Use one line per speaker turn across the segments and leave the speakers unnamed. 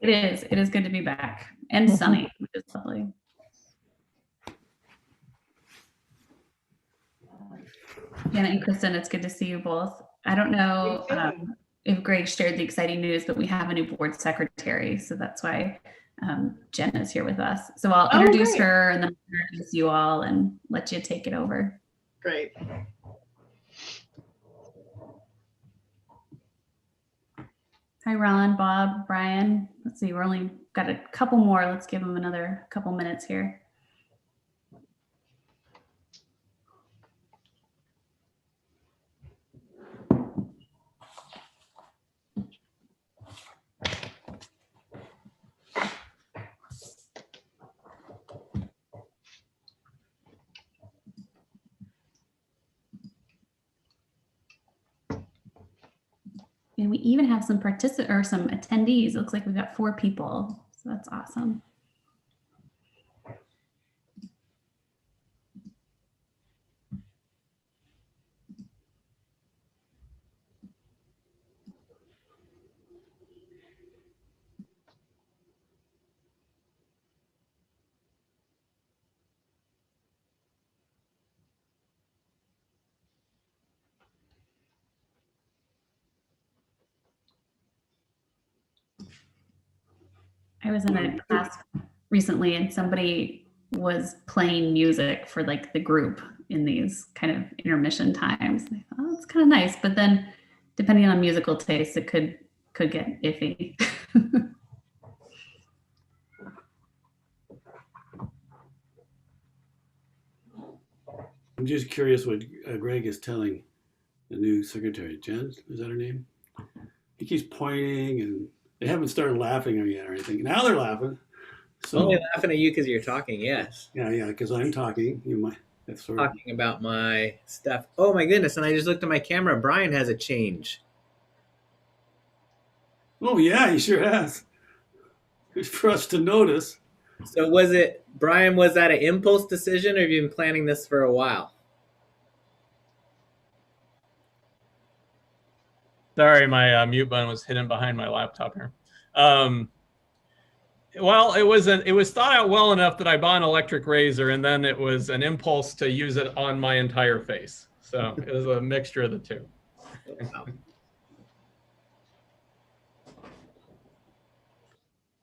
It is. It is good to be back and sunny, which is lovely. Janet and Kristen, it's good to see you both. I don't know if Greg shared the exciting news, but we have a new board secretary, so that's why Jen is here with us. So I'll introduce her and then introduce you all and let you take it over.
Great.
Hi, Ron, Bob, Brian. Let's see, we're only got a couple more. Let's give them another couple minutes here. And we even have some some attendees. It looks like we've got 4 people. So that's awesome. I was in a class recently and somebody was playing music for like the group in these kind of intermission times. I thought, oh, it's kind of nice. But then depending on musical taste, it could get iffy.
I'm just curious what Greg is telling the new secretary. Jen, is that her name? He keeps pointing and they haven't started laughing yet or anything. Now they're laughing.
So only laughing at you because you're talking, yes.
Yeah, because I'm talking. You might that's sort of
talking about my stuff. Oh my goodness, and I just looked at my camera. Brian has a change.
Oh yeah, he sure has. It's for us to notice.
So was it, Brian, was that an impulse decision or have you been planning this for a while?
Sorry, my mute button was hidden behind my laptop here. Well, it was thought out well enough that I bought an electric razor, and then it was an impulse to use it on my entire face. So it was a mixture of the two.
Wow.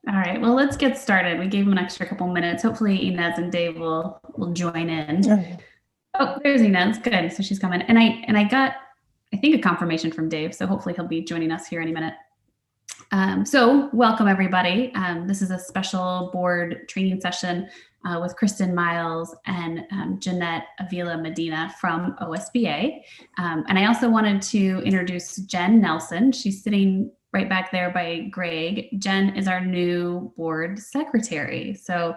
All right, well, let's get started. We gave them an extra couple minutes. Hopefully Inez and Dave will join in.
Okay.
Oh, there's Inez. Good. So she's coming. And I got, I think, a confirmation from Dave. So hopefully he'll be joining us here any minute. So welcome, everybody. This is a special board training session with Kristen Miles and Jeanette Avila Medina from OSBA. And I also wanted to introduce Jen Nelson. She's sitting right back there by Greg. Jen is our new board secretary. So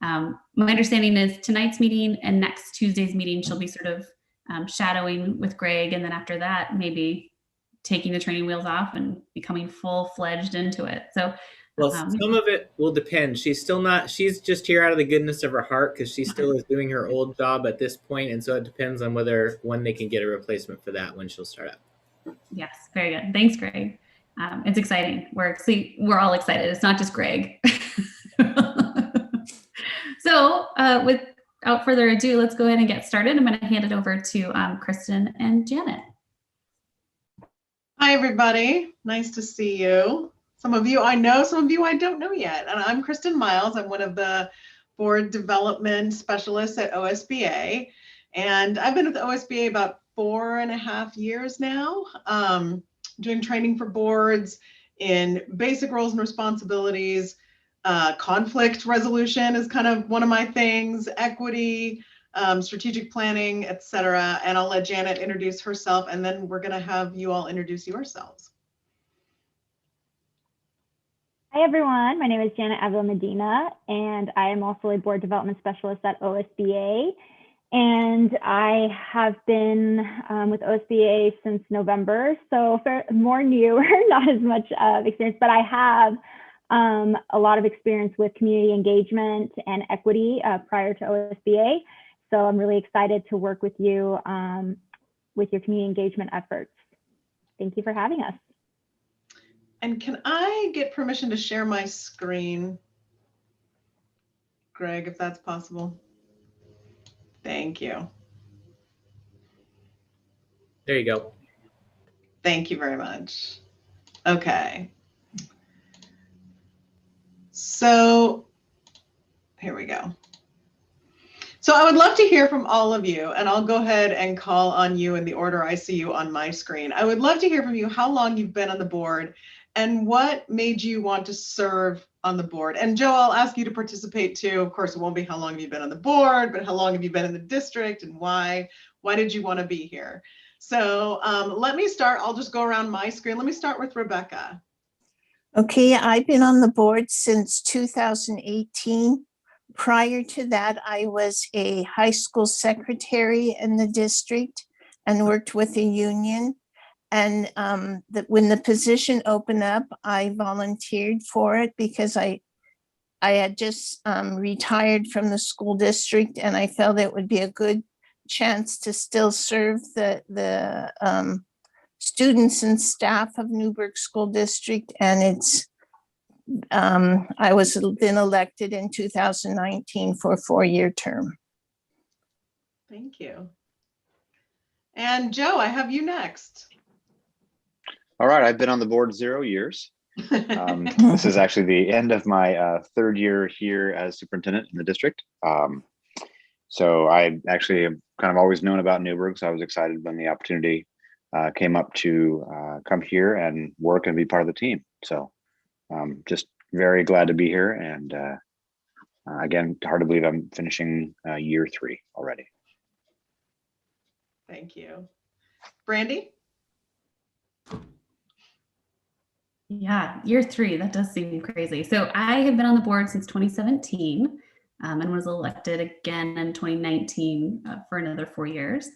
my understanding is tonight's meeting and next Tuesday's meeting, she'll be sort of shadowing with Greg. And then after that, maybe taking the training wheels off and becoming full-fledged into it. So
well, some of it will depend. She's still not, she's just here out of the goodness of her heart because she still is doing her old job at this point. And so it depends on when they can get a replacement for that, when she'll start up.
Yes, very good. Thanks, Greg. It's exciting. We're all excited. It's not just Greg. So without further ado, let's go ahead and get started. I'm going to hand it over to Kristen and Janet.
Hi, everybody. Nice to see you. Some of you I know, some of you I don't know yet. And I'm Kristen Miles. I'm one of the board development specialists at OSBA. And I've been with OSBA about 4.5 years now, doing training for boards in basic roles and responsibilities. Conflict resolution is kind of one of my things, equity, strategic planning, etc. And I'll let Janet introduce herself, and then we're going to have you all introduce yourselves.
Hi, everyone. My name is Janet Avila Medina, and I am also a board development specialist at OSBA. And I have been with OSBA since November, so more newer, not as much experience, but I have a lot of experience with community engagement and equity prior to OSBA. So I'm really excited to work with you with your community engagement efforts. Thank you for having us.
And can I get permission to share my screen? Greg, if that's possible. Thank you.
There you go.
Thank you very much. Okay. So here we go. So I would love to hear from all of you, and I'll go ahead and call on you in the order I see you on my screen. I would love to hear from you how long you've been on the board and what made you want to serve on the board. And Joe, I'll ask you to participate too. Of course, it won't be how long have you been on the board, but how long have you been in the district and why? Why did you want to be here? So let me start. I'll just go around my screen. Let me start with Rebecca.
Okay, I've been on the board since 2018. Prior to that, I was a high school secretary in the district and worked with a union. And when the position opened up, I volunteered for it because I had just retired from the school district, and I felt it would be a good chance to still serve the students and staff of Newburgh School District. And it's I was then elected in 2019 for a 4-year term.
Thank you. And Joe, I have you next.
All right, I've been on the board 0 years. This is actually the end of my 3rd year here as superintendent in the district. So I actually have kind of always known about Newburgh, so I was excited when the opportunity came up to come here and work and be part of the team. So just very glad to be here. And again, hard to believe I'm finishing year 3 already.
Thank you. Brandy?
Yeah, year 3, that does seem crazy. So I have been on the board since 2017 and was elected again in 2019 for another 4 years.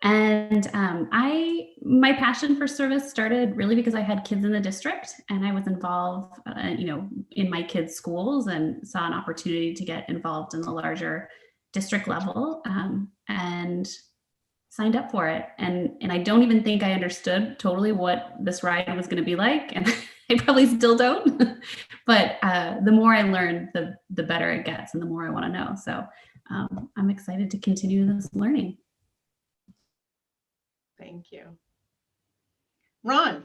And my passion for service started really because I had kids in the district and I was involved, in my kids' schools and saw an opportunity to get involved in the larger district level and signed up for it. And I don't even think I understood totally what this ride was going to be like. And I probably still don't, but the more I learn, the better it gets and the more I want to know. So I'm excited to continue this learning.
Thank you. Ron?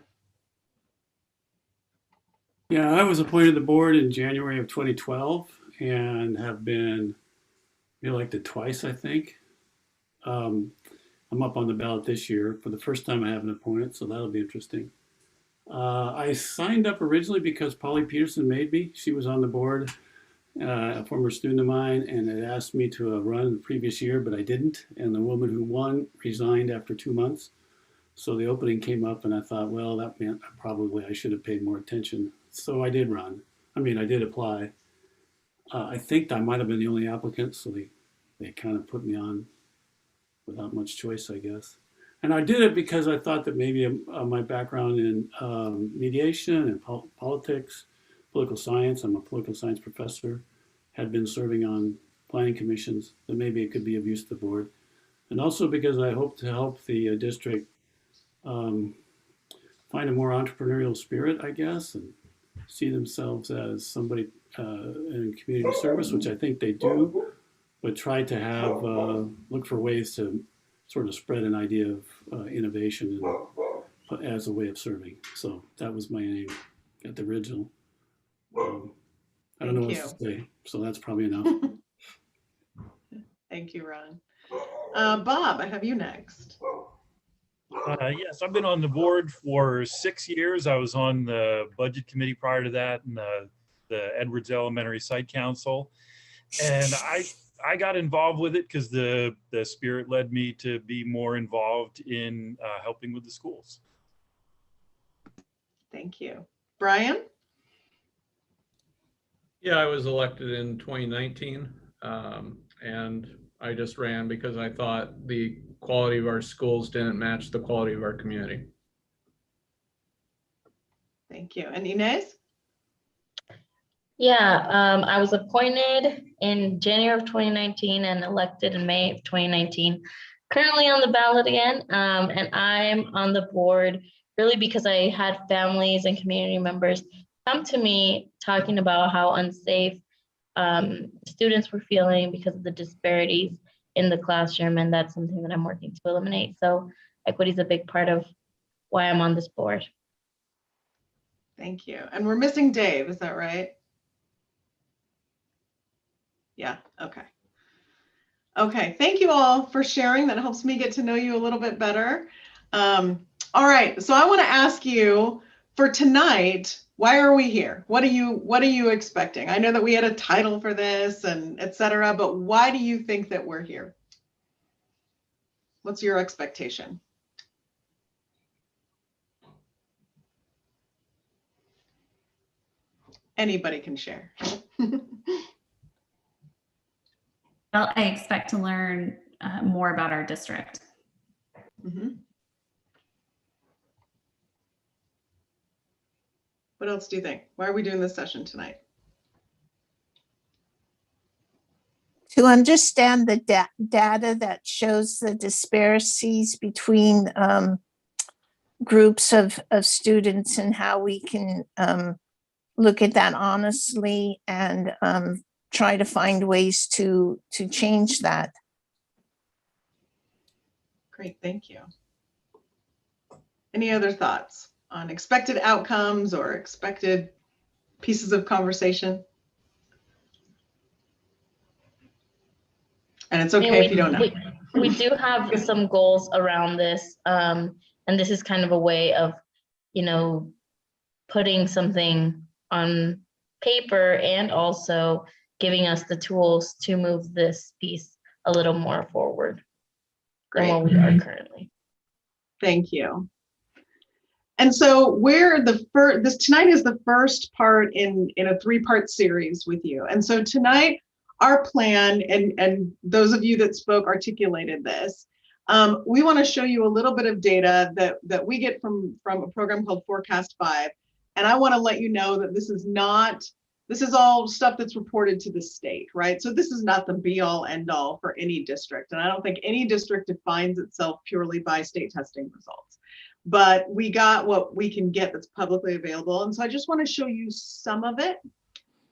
Yeah, I was appointed to the board in January of 2012 and have been elected twice, I think. I'm up on the ballot this year for the first time I have an appointment, so that'll be interesting. I signed up originally because Polly Peterson made me. She was on the board, a former student of mine, and had asked me to run the previous year, but I didn't. And the woman who won resigned after 2 months. So the opening came up and I thought, well, that meant probably I should have paid more attention. So I did run. I did apply. I think I might have been the only applicant, so they kind of put me on without much choice, I guess. And I did it because I thought that maybe my background in mediation and politics, political science, I'm a political science professor, had been serving on planning commissions, that maybe it could be of use to the board. And also because I hope to help the district find a more entrepreneurial spirit, I guess, and see themselves as somebody in community service, which I think they do, but try to have, look for ways to sort of spread an idea of innovation and, as a way of serving. So that was my aim at the original. I don't know what else to say, so that's probably enough.
Thank you, Ron. Bob, I have you next.
Yes, I've been on the board for 6 years. I was on the budget committee prior to that and the Edwards Elementary Site Council. And I got involved with it because the spirit led me to be more involved in helping with the schools.
Thank you. Brian?
Yeah, I was elected in 2019, and I just ran because I thought the quality of our schools didn't match the quality of our community.
Thank you. And Inez?
Yeah, I was appointed in January of 2019 and elected in May of 2019. Currently on the ballot again, and I'm on the board really because I had families and community members come to me talking about how unsafe students were feeling because of the disparities in the classroom, and that's something that I'm working to eliminate. So equity is a big part of why I'm on this board.
Thank you. And we're missing Dave, is that right? Yeah, okay. Okay, thank you all for sharing. That helps me get to know you a little bit better. All right, so I want to ask you for tonight, why are we here? What are you expecting? I know that we had a title for this and et cetera, but why do you think that we're here? What's your expectation? Anybody can share.
Well, I expect to learn more about our district.
Mhm. What else do you think? Why are we doing this session tonight?
To understand the data that shows the disparities between groups of students and how we can look at that honestly and try to find ways to change that.
Great, thank you. Any other thoughts on expected outcomes or expected pieces of conversation? And it's okay if you don't know.
We do have some goals around this, and this is kind of a way of, putting something on paper and also giving us the tools to move this piece a little more forward than where we are currently.
Thank you. And so this tonight is the first part in a 3-part series with you. And so tonight, our plan, and those of you that spoke articulated this, we want to show you a little bit of data that we get from a program called Forecast 5. And I want to let you know that this is all stuff that's reported to the state, right? So this is not the be all end all for any district. And I don't think any district defines itself purely by state testing results. But we got what we can get that's publicly available. And so I just want to show you some of it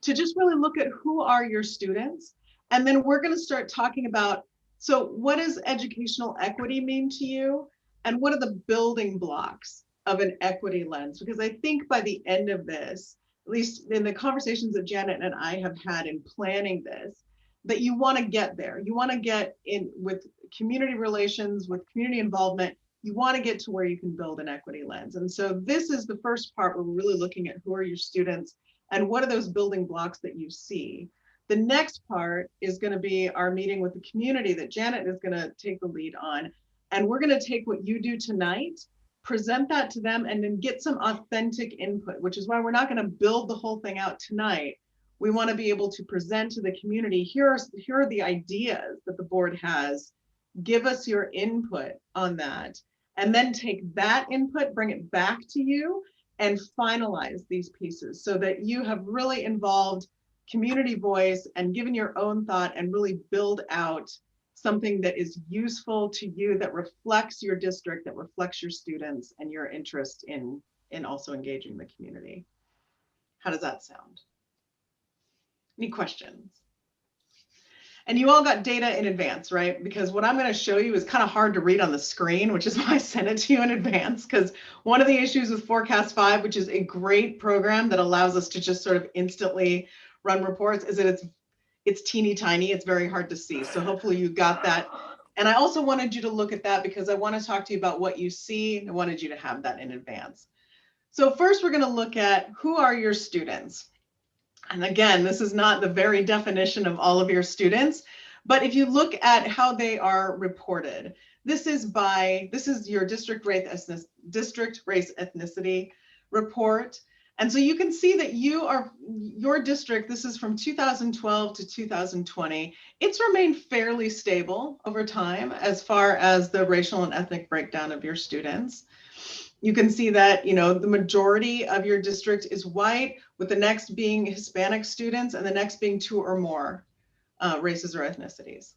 to just really look at who are your students. And then we're going to start talking about, so what does educational equity mean to you? And what are the building blocks of an equity lens? Because I think by the end of this, at least in the conversations that Janet and I have had in planning this, that you want to get there. You want to get in with community relations, with community involvement. You want to get to where you can build an equity lens. And so this is the first part where we're really looking at who are your students and what are those building blocks that you see. The next part is going to be our meeting with the community that Janet is going to take the lead on. And we're going to take what you do tonight, present that to them, and then get some authentic input, which is why we're not going to build the whole thing out tonight. We want to be able to present to the community, here are the ideas that the board has. Give us your input on that. And then take that input, bring it back to you, and finalize these pieces so that you have really involved community voice and given your own thought and really build out something that is useful to you, that reflects your district, that reflects your students and your interest in also engaging the community. How does that sound? Any questions? And you all got data in advance, right? Because what I'm going to show you is kind of hard to read on the screen, which is why I sent it to you in advance. Because one of the issues with Forecast 5, which is a great program that allows us to just sort of instantly run reports, is that it's teeny tiny. It's very hard to see. So hopefully you got that. And I also wanted you to look at that because I want to talk to you about what you see. I wanted you to have that in advance. So first, we're going to look at who are your students. And again, this is not the very definition of all of your students, but if you look at how they are reported, this is your district race ethnicity report. And so you can see that your district, this is from 2012 to 2020. It's remained fairly stable over time as far as the racial and ethnic breakdown of your students. You can see that, the majority of your district is white, with the next being Hispanic students and the next being 2 or more races or ethnicities.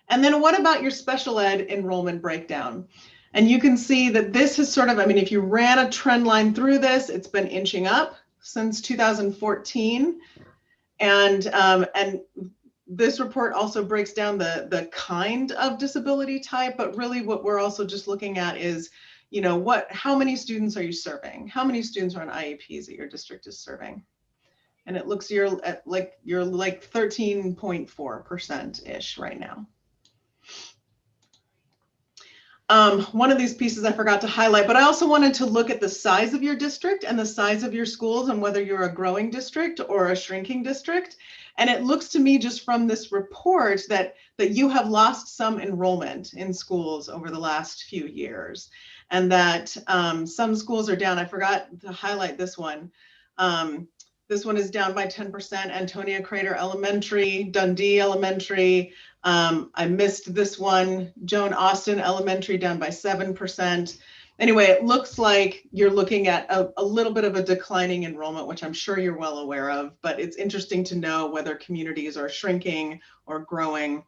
And then what about your special ed enrollment breakdown? And you can see that this has sort of, I mean, if you ran a trend line through this, it's been inching up since 2014. And this report also breaks down the kind of disability type, but really what we're also just looking at is, you know, how many students are you serving? How many students are on IEPs that your district is serving? And it looks you're like 13.4% ish right now. One of these pieces I forgot to highlight, but I also wanted to look at the size of your district and the size of your schools and whether you're a growing district or a shrinking district. And it looks to me just from this report that you have lost some enrollment in schools over the last few years, and that some schools are down. I forgot to highlight this one. This one is down by 10%, Antonia Crater Elementary, Dundee Elementary. I missed this one, Joan Austin Elementary down by 7%. Anyway, it looks like you're looking at a little bit of a declining enrollment, which I'm sure you're well aware of, but it's interesting to know whether communities are shrinking or growing.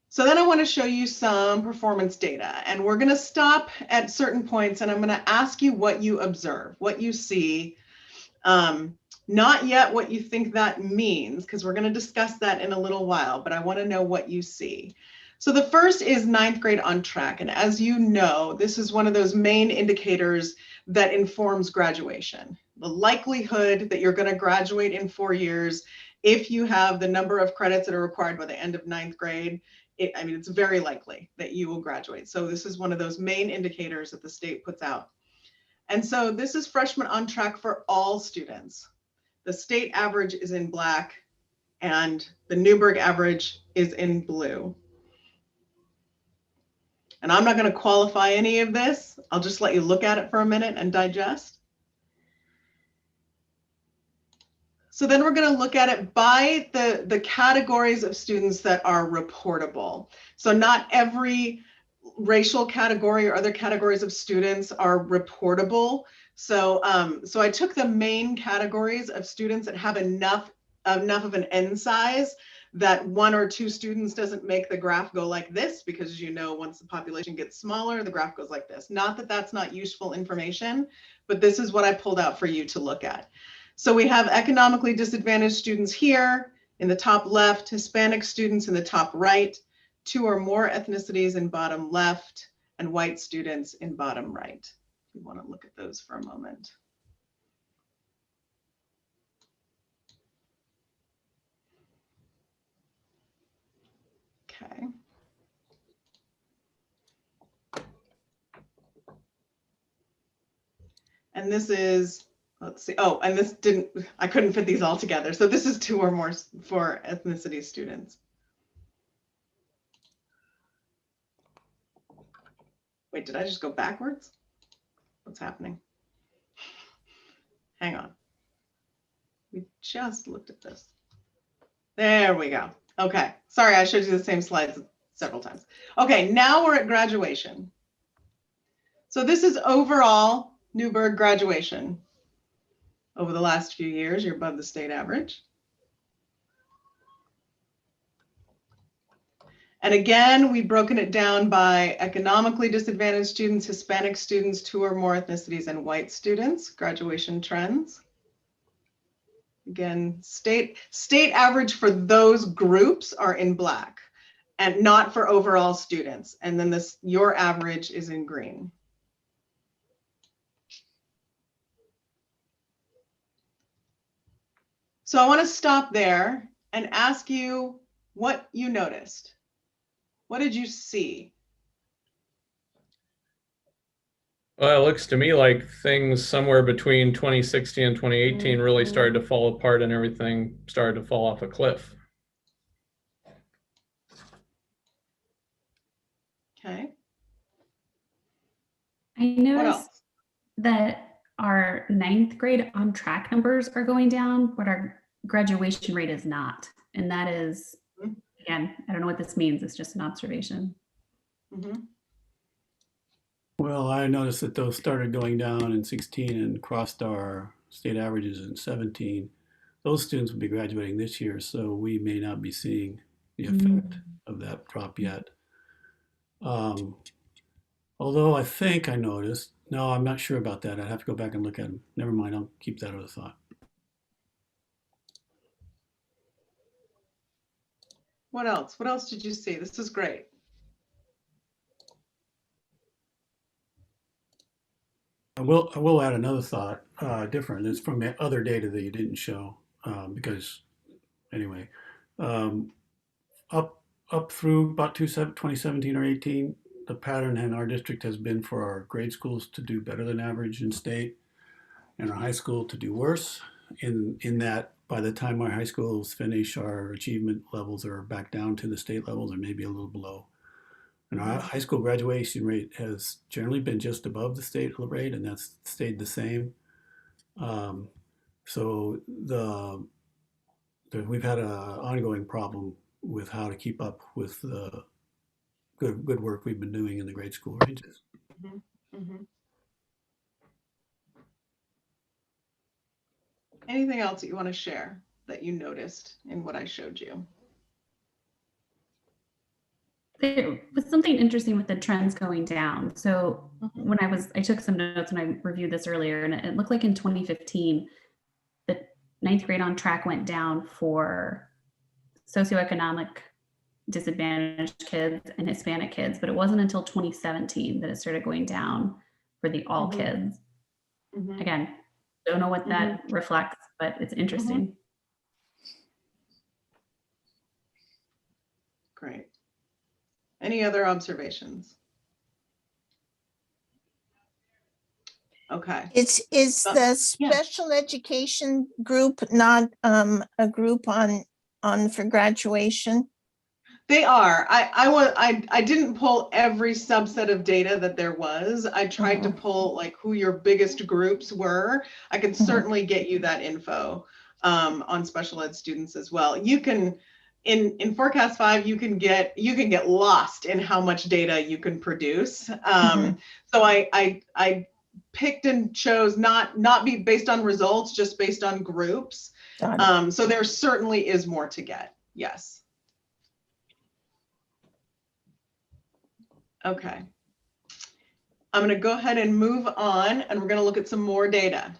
So then I want to show you some performance data, and we're going to stop at certain points, and I'm going to ask you what you observe, what you see, not yet what you think that means, because we're going to discuss that in a little while, but I want to know what you see. So the first is 9th grade on track, and as you know, this is one of those main indicators that informs graduation. The likelihood that you're going to graduate in 4 years if you have the number of credits that are required by the end of 9th grade. I mean, it's very likely that you will graduate. So this is one of those main indicators that the state puts out. And so this is freshmen on track for all students. The state average is in black and the Newberg average is in blue. And I'm not going to qualify any of this. I'll just let you look at it for a minute and digest. So then we're going to look at it by the categories of students that are reportable. So not every racial category or other categories of students are reportable. So I took the main categories of students that have enough of an N size that 1 or 2 students doesn't make the graph go like this, because as you know, once the population gets smaller, the graph goes like this. Not that that's not useful information, but this is what I pulled out for you to look at. So we have economically disadvantaged students here in the top left, Hispanic students in the top right, 2 or more ethnicities in bottom left, and white students in bottom right. We want to look at those for a moment. Okay. And this is, let's see, oh, and this didn't, I couldn't fit these all together. So this is 2 or more for ethnicity students. Wait, did I just go backwards? What's happening? Hang on. We just looked at this. There we go. Okay, sorry, I showed you the same slides several times. Okay, now we're at graduation. So this is overall Newberg graduation. Over the last few years, you're above the state average. And again, we've broken it down by economically disadvantaged students, Hispanic students, 2 or more ethnicities, and white students, graduation trends. Again, state average for those groups are in black and not for overall students. And then your average is in green. So I want to stop there and ask you what you noticed. What did you see?
Well, it looks to me like things somewhere between 2016 and 2018 really started to fall apart and everything started to fall off a cliff.
Okay.
I noticed that our 9th grade on track numbers are going down, but our graduation rate is not. And that is, again, I don't know what this means. It's just an observation.
Mm-hmm.
Well, I noticed that those started going down in 16 and crossed our state averages in 17. Those students will be graduating this year, so we may not be seeing the effect of that drop yet. Although I think I noticed, no, I'm not sure about that. I'd have to go back and look at them. Never mind, I'll keep that as a thought.
What else? What else did you see? This is great.
I will add another thought, different. It's from the other data that you didn't show, because anyway, um, up through about 2017 or 18, the pattern in our district has been for our grade schools to do better than average in state, and our high school to do worse. In that, by the time our high schools finish, our achievement levels are back down to the state levels, or maybe a little below. And our high school graduation rate has generally been just above the state rate, and that's stayed the same. So we've had an ongoing problem with how to keep up with the good work we've been doing in the grade school ranges.
Mhm, mhm. Anything else that you want to share that you noticed in what I showed you?
There was something interesting with the trends going down. So when I took some notes and I reviewed this earlier, and it looked like in 2015, the ninth grade on track went down for socioeconomic disadvantaged kids and Hispanic kids, but it wasn't until 2017 that it started going down for the all
Mhm.
kids.
Mhm.
Again, don't know what that reflects, but it's interesting.
Great. Any other observations? Okay.
Is
Uh,
the
yeah.
special education group not a group on for graduation?
They are. I didn't pull every subset of data that there was. I tried to pull like who your biggest groups were. I can certainly get you that info on special ed students as well. You can in Forecast 5 you can get lost in how much data you can produce. So I picked and chose not be based on results, just based on groups. So there certainly is more to get. Yes. Okay. I'm going to go ahead and move on, and we're going to look at some more data.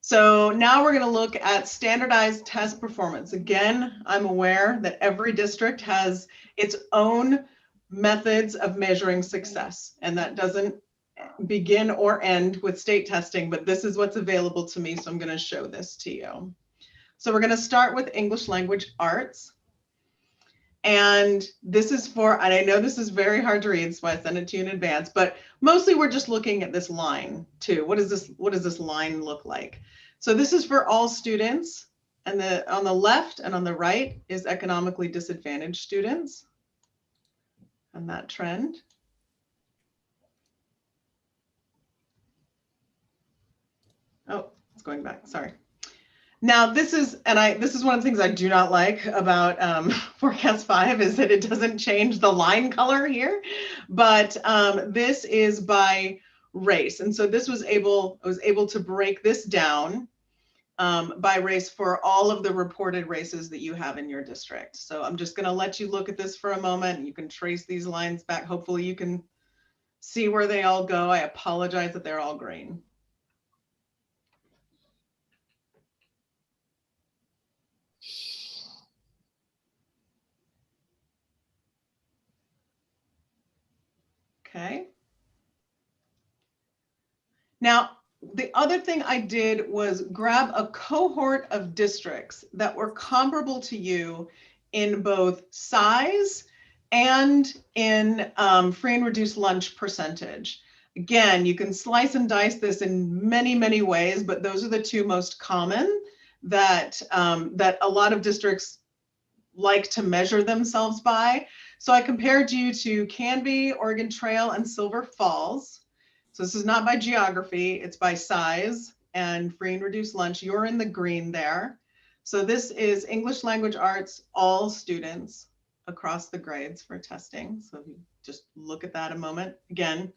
So now we're going to look at standardized test performance. Again, I'm aware that every district has its own methods of measuring success, and that doesn't begin or end with state testing, but this is what's available to me, so I'm going to show this to you. So we're going to start with English language arts. And this is and I know this is very hard to read, so I sent it to you in advance, but mostly we're just looking at this line too. What does this line look like? So this is for all students, and on the left and on the right is economically disadvantaged students and that trend. Oh, it's going back, sorry. Now this is one of the things I do not like about Forecast 5 is that it doesn't change the line color here, but this is by race. And so I was able to break this down by race for all of the reported races that you have in your district. So I'm just gonna let you look at this for a moment. You can trace these lines back. Hopefully you can see where they all go. I apologize that they're all green. Okay. Now, the other thing I did was grab a cohort of districts that were comparable to you in both size and in free and reduced lunch percentage. Again, you can slice and dice this in many, many ways, but those are the two most common that a lot of districts like to measure themselves by. So I compared you to Canby, Oregon Trail, and Silver Falls. So this is not by geography, it's by size and free and reduced lunch. You're in the green there. So this is English language arts, all students across the grades for testing. So if you just look at that a moment. Again,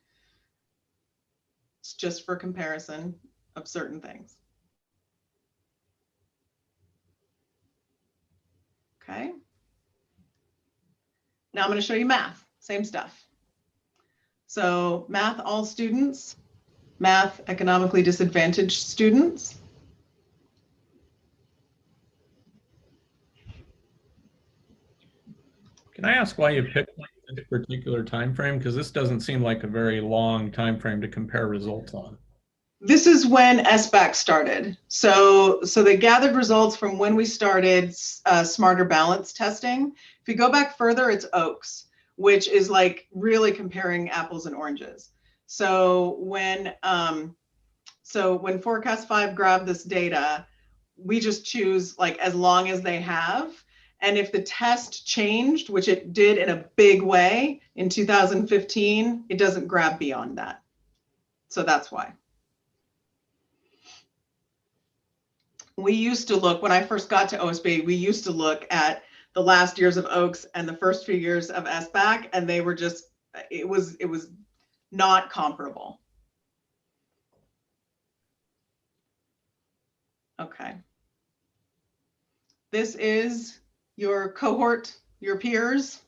it's just for comparison of certain things. Okay. Now I'm going to show you math, same stuff. So math, all students, math, economically disadvantaged students.
Can I ask why you picked this particular time frame? Because this doesn't seem like a very long time frame to compare results on.
This is when SBAC started. So they gathered results from when we started Smarter Balance testing. If you go back further, it's OAKS, which is like really comparing apples and oranges. So when Forecast 5 grabbed this data, we just choose like as long as they have. And if the test changed, which it did in a big way in 2015, it doesn't grab beyond that. So that's why. We used to look, when I first got to OSBA, we used to look at the last years of OAKS and the first few years of SBAC, and they were just, it was not comparable. Okay. This is your cohort, your peers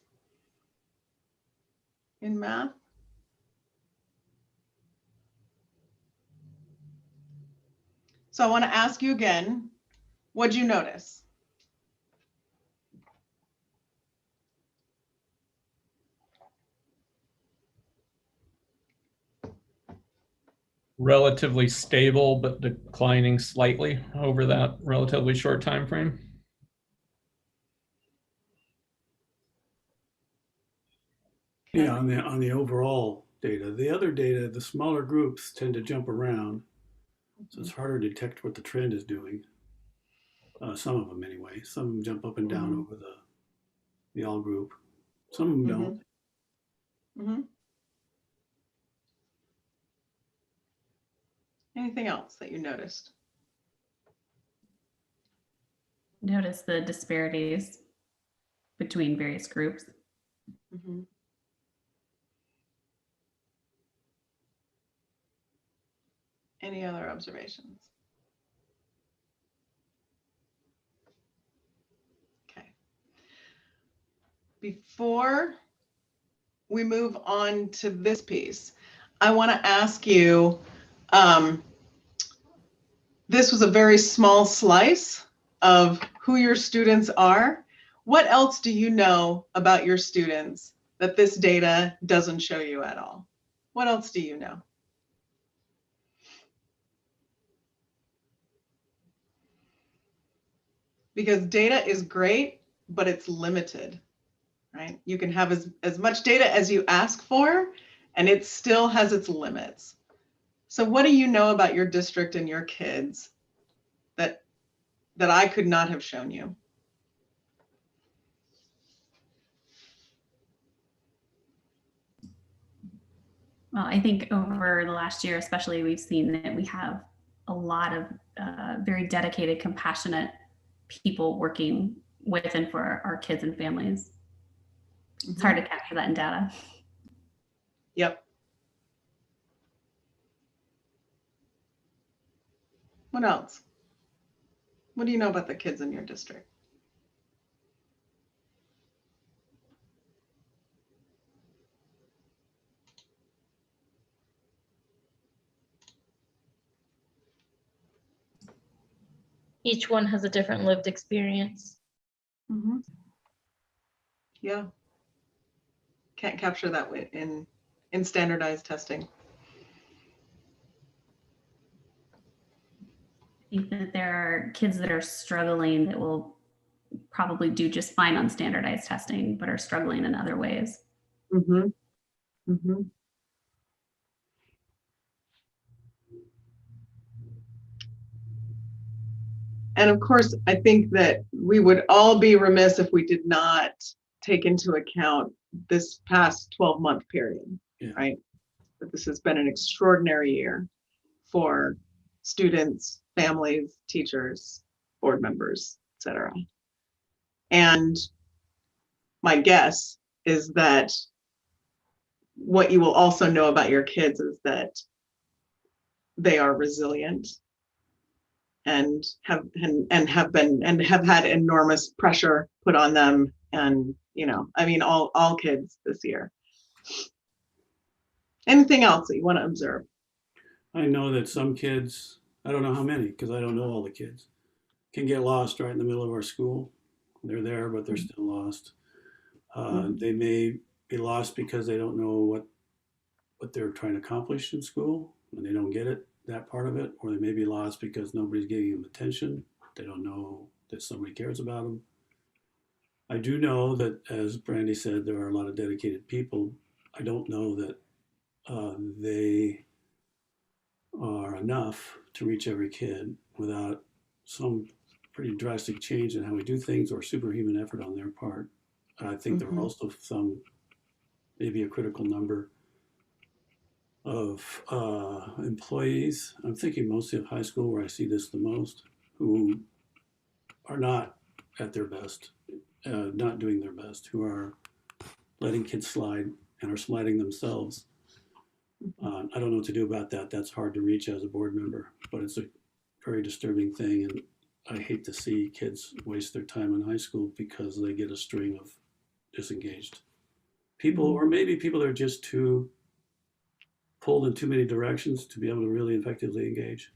in math. So I want to ask you again, what'd you notice?
Relatively stable, but declining slightly over that relatively short time frame.
Yeah, on the overall data. The other data, the smaller groups tend to jump around, so it's harder to detect what the trend is doing. Some of them anyway. Some of them jump up and down over the all group. Some of them don't.
Mm-hmm. Anything else that you noticed?
Notice the disparities between various groups.
Mm-hmm. Any other observations? Okay. Before we move on to this piece, I want to ask you, this was a very small slice of who your students are. What else do you know about your students that this data doesn't show you at all? What else do you know? Because data is great, but it's limited, right? You can have as much data as you ask for, and it still has its limits. So what do you know about your district and your kids that I could not have shown you?
Well, I think over the last year, especially, we've seen that we have a lot of very dedicated, compassionate people working with and for our kids and families. It's hard to capture that in data.
Yep. What else? What do you know about the kids in your district?
Each one has a different lived experience.
Mm-hmm. Yeah. Can't capture that in standardized testing.
I think that there are kids that are struggling that will probably do just fine on standardized testing, but are struggling in other ways.
Mm-hmm. Mm-hmm. And of course, I think that we would all be remiss if we did not take into account this past 12-month period, right? That this has been an extraordinary year for students, families, teachers, board members, etc. And my guess is that what you will also know about your kids is that they are resilient and have had enormous pressure put on them, and I mean all kids this year. Anything else that you want to observe?
I know that some kids, I don't know how many, because I don't know all the kids, can get lost right in the middle of our school. They're there, but they're still lost. They may be lost because they don't know what they're trying to accomplish in school and they don't get it, that part of it, or they may be lost because nobody's giving them attention. They don't know that somebody cares about them. I do know that, as Brandy said, there are a lot of dedicated people. I don't know that they are enough to reach every kid without some pretty drastic change in how we do things or superhuman effort on their part. I think there are also some, maybe a critical number of employees. I'm thinking mostly of high school, where I see this the most, who are not at their best, not doing their best, who are letting kids slide and are sliding themselves. I don't know what to do about that. That's hard to reach as a board member, but it's a very disturbing thing. And I hate to see kids waste their time in high school because they get a string of disengaged people, or maybe people that are just too pulled in too many directions to be able to really effectively engage.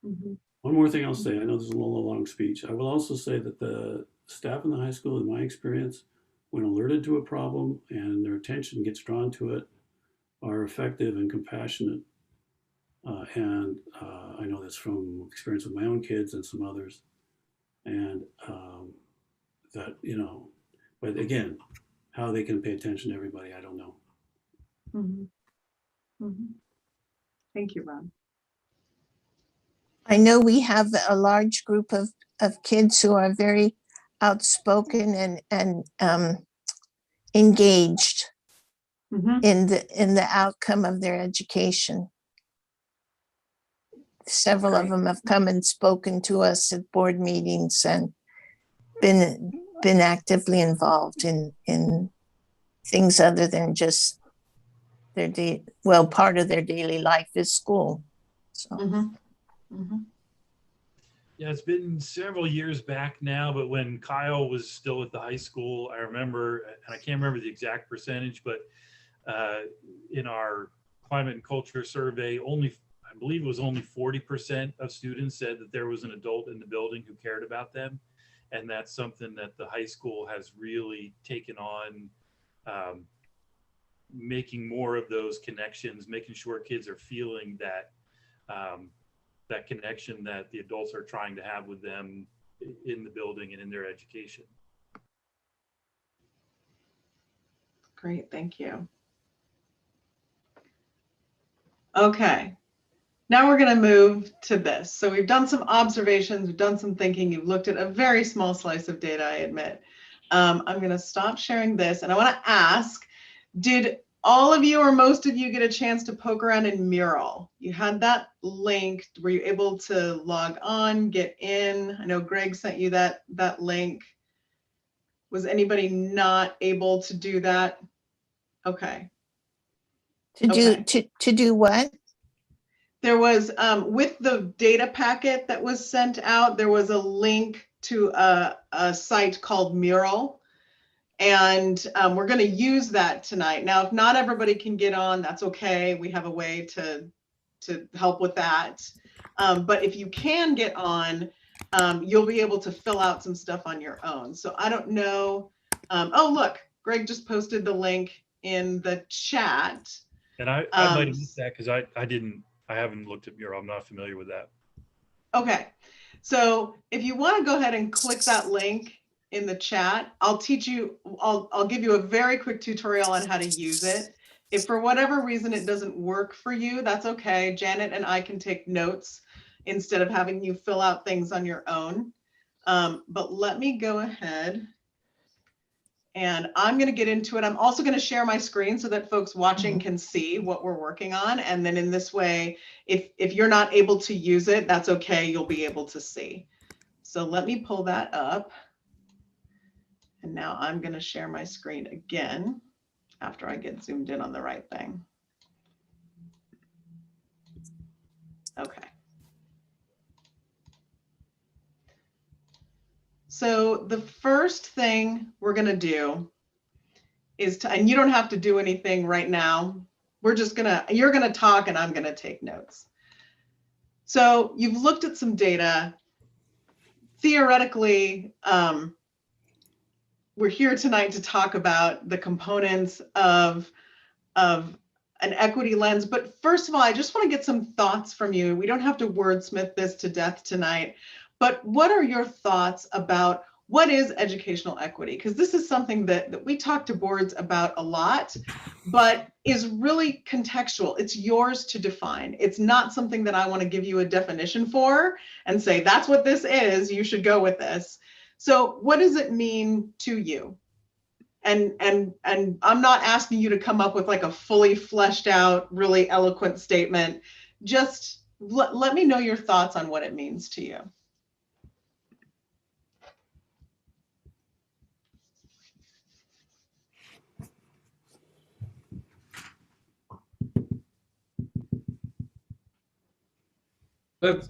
One more thing I'll say, I know this is a little long speech. I will also say that the staff in the high school, in my experience, when alerted to a problem and their attention gets drawn to it, are effective and compassionate. I know this from experience with my own kids and some others. And that, you know, but again, how they can pay attention to everybody, I don't know.
Thank you, Ron.
I know we have a large group of kids who are very outspoken and engaged in the outcome of their education. Several of them have come and spoken to us at board meetings and been actively involved in things other than just their part of their daily life is school. So.
Yeah, it's been several years back now, but when Kyle was still at the high school, I remember, and I can't remember the exact percentage, but in our climate and culture survey, I believe it was only 40% of students said that there was an adult in the building who cared about them. And that's something that the high school has really taken on, making more of those connections, making sure kids are feeling that that connection that the adults are trying to have with them in the building and in their education.
Great, thank you. Okay, now we're going to move to this. So we've done some observations, we've done some thinking, you've looked at a very small slice of data, I admit. I'm going to stop sharing this, and I want to ask, did all of you or most of you get a chance to poke around in Mural? You had that link. Were you able to log on, get in? I know Greg sent you that link. Was anybody not able to do that? Okay.
To do what?
There was, with the data packet that was sent out, there was a link to a site called Mural. And we're going to use that tonight. Now, if not everybody can get on, that's okay. We have a way to help with that. But if you can get on, you'll be able to fill out some stuff on your own. So I don't know. Oh, look, Greg just posted the link in the chat.
And I might have missed that because I haven't looked at Mural. I'm not familiar with that.
Okay. So if you want to go ahead and click that link in the chat, I'll teach you, I'll give you a very quick tutorial on how to use it. If for whatever reason it doesn't work for you, that's okay. Janet and I can take notes instead of having you fill out things on your own. But let me go ahead and I'm going to get into it. I'm also going to share my screen so that folks watching can see what we're working on. And then in this way, if you're not able to use it, that's okay. You'll be able to see. So let me pull that up. And now I'm going to share my screen again after I get zoomed in on the right thing. Okay. So the first thing we're going to do is and you don't have to do anything right now. you're gonna talk and I'm gonna take notes. So you've looked at some data. Theoretically, we're here tonight to talk about the components of an equity lens. But first of all, I just want to get some thoughts from you. We don't have to wordsmith this to death tonight, but what are your thoughts about what is educational equity? Because this is something that we talk to boards about a lot, but is really contextual. It's yours to define. It's not something that I want to give you a definition for and say, that's what this is, you should go with this. So what does it mean to you? And I'm not asking you to come up with like a fully fleshed out, really eloquent statement. Just let me know your thoughts on what it means to you.
That's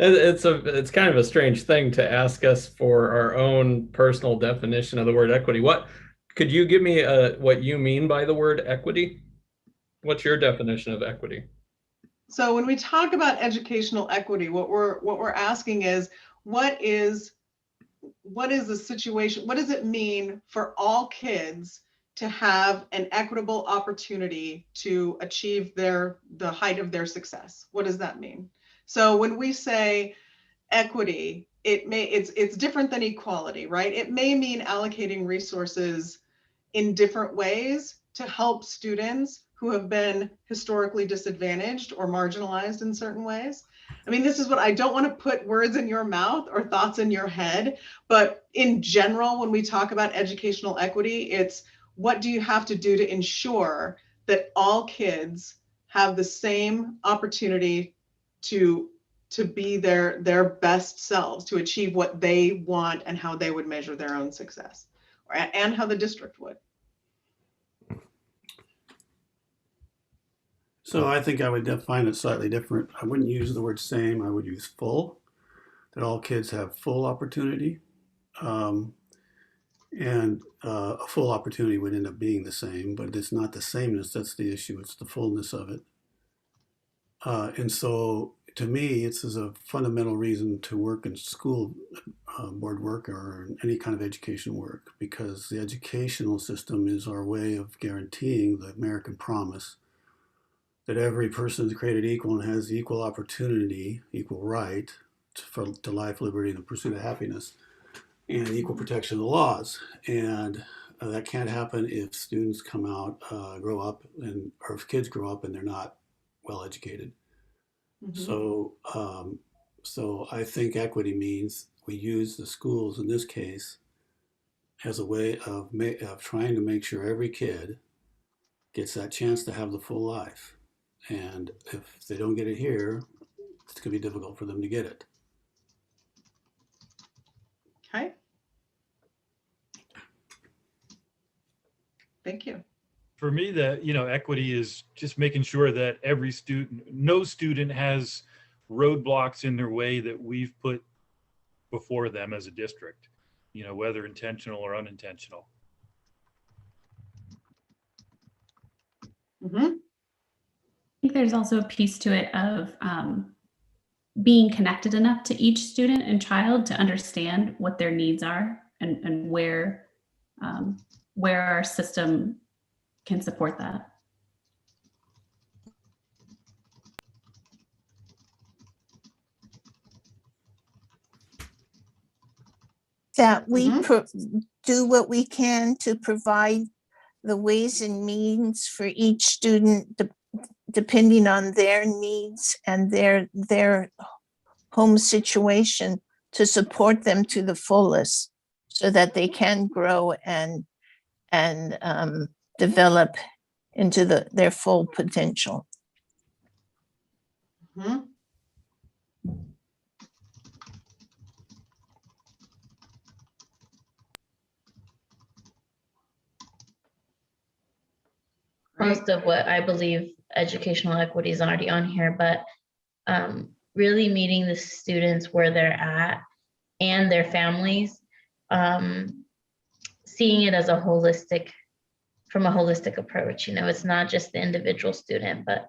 it's kind of a strange thing to ask us for our own personal definition of the word equity. What could you give me what you mean by the word equity? What's your definition of equity?
So when we talk about educational equity, what we're asking is what is the situation? What does it mean for all kids to have an equitable opportunity to achieve the height of their success? What does that mean? So when we say equity, it's different than equality, right? It may mean allocating resources in different ways to help students who have been historically disadvantaged or marginalized in certain ways. I mean, this is what I don't want to put words in your mouth or thoughts in your head, but in general, when we talk about educational equity, it's what do you have to do to ensure that all kids have the same opportunity to be their best selves, to achieve what they want and how they would measure their own success, and how the district would.
So I think I would define it slightly different. I wouldn't use the word same, I would use full, that all kids have full opportunity. And a full opportunity would end up being the same, but it's not the sameness, that's the issue, it's the fullness of it. And so to me, this is a fundamental reason to work in school board work or any kind of education work, because the educational system is our way of guaranteeing the American promise that every person is created equal and has equal opportunity, equal right to life, liberty, and the pursuit of happiness, and equal protection of the laws. And that can't happen if students come out, grow up, or if kids grow up and they're not well educated. Mm-hmm. So I think equity means we use the schools in this case as a way of trying to make sure every kid gets that chance to have the full life. And if they don't get it here, it's going to be difficult for them to get it.
Okay. Thank you.
For me, equity is just making sure that no student has roadblocks in their way that we've put before them as a district, whether intentional or unintentional.
Mm-hmm.
I think there's also a piece to it of being connected enough to each student and child to understand what their needs are and where our system can support that.
That we do what we can to provide the ways and means for each student, depending on their needs and their home situation, to support them to the fullest so that they can grow and develop into their full potential.
Mm-hmm.
Most of what I believe educational equity is already on here, but really meeting the students where they're at and their families, seeing it as a holistic from a holistic approach. It's not just the individual student, but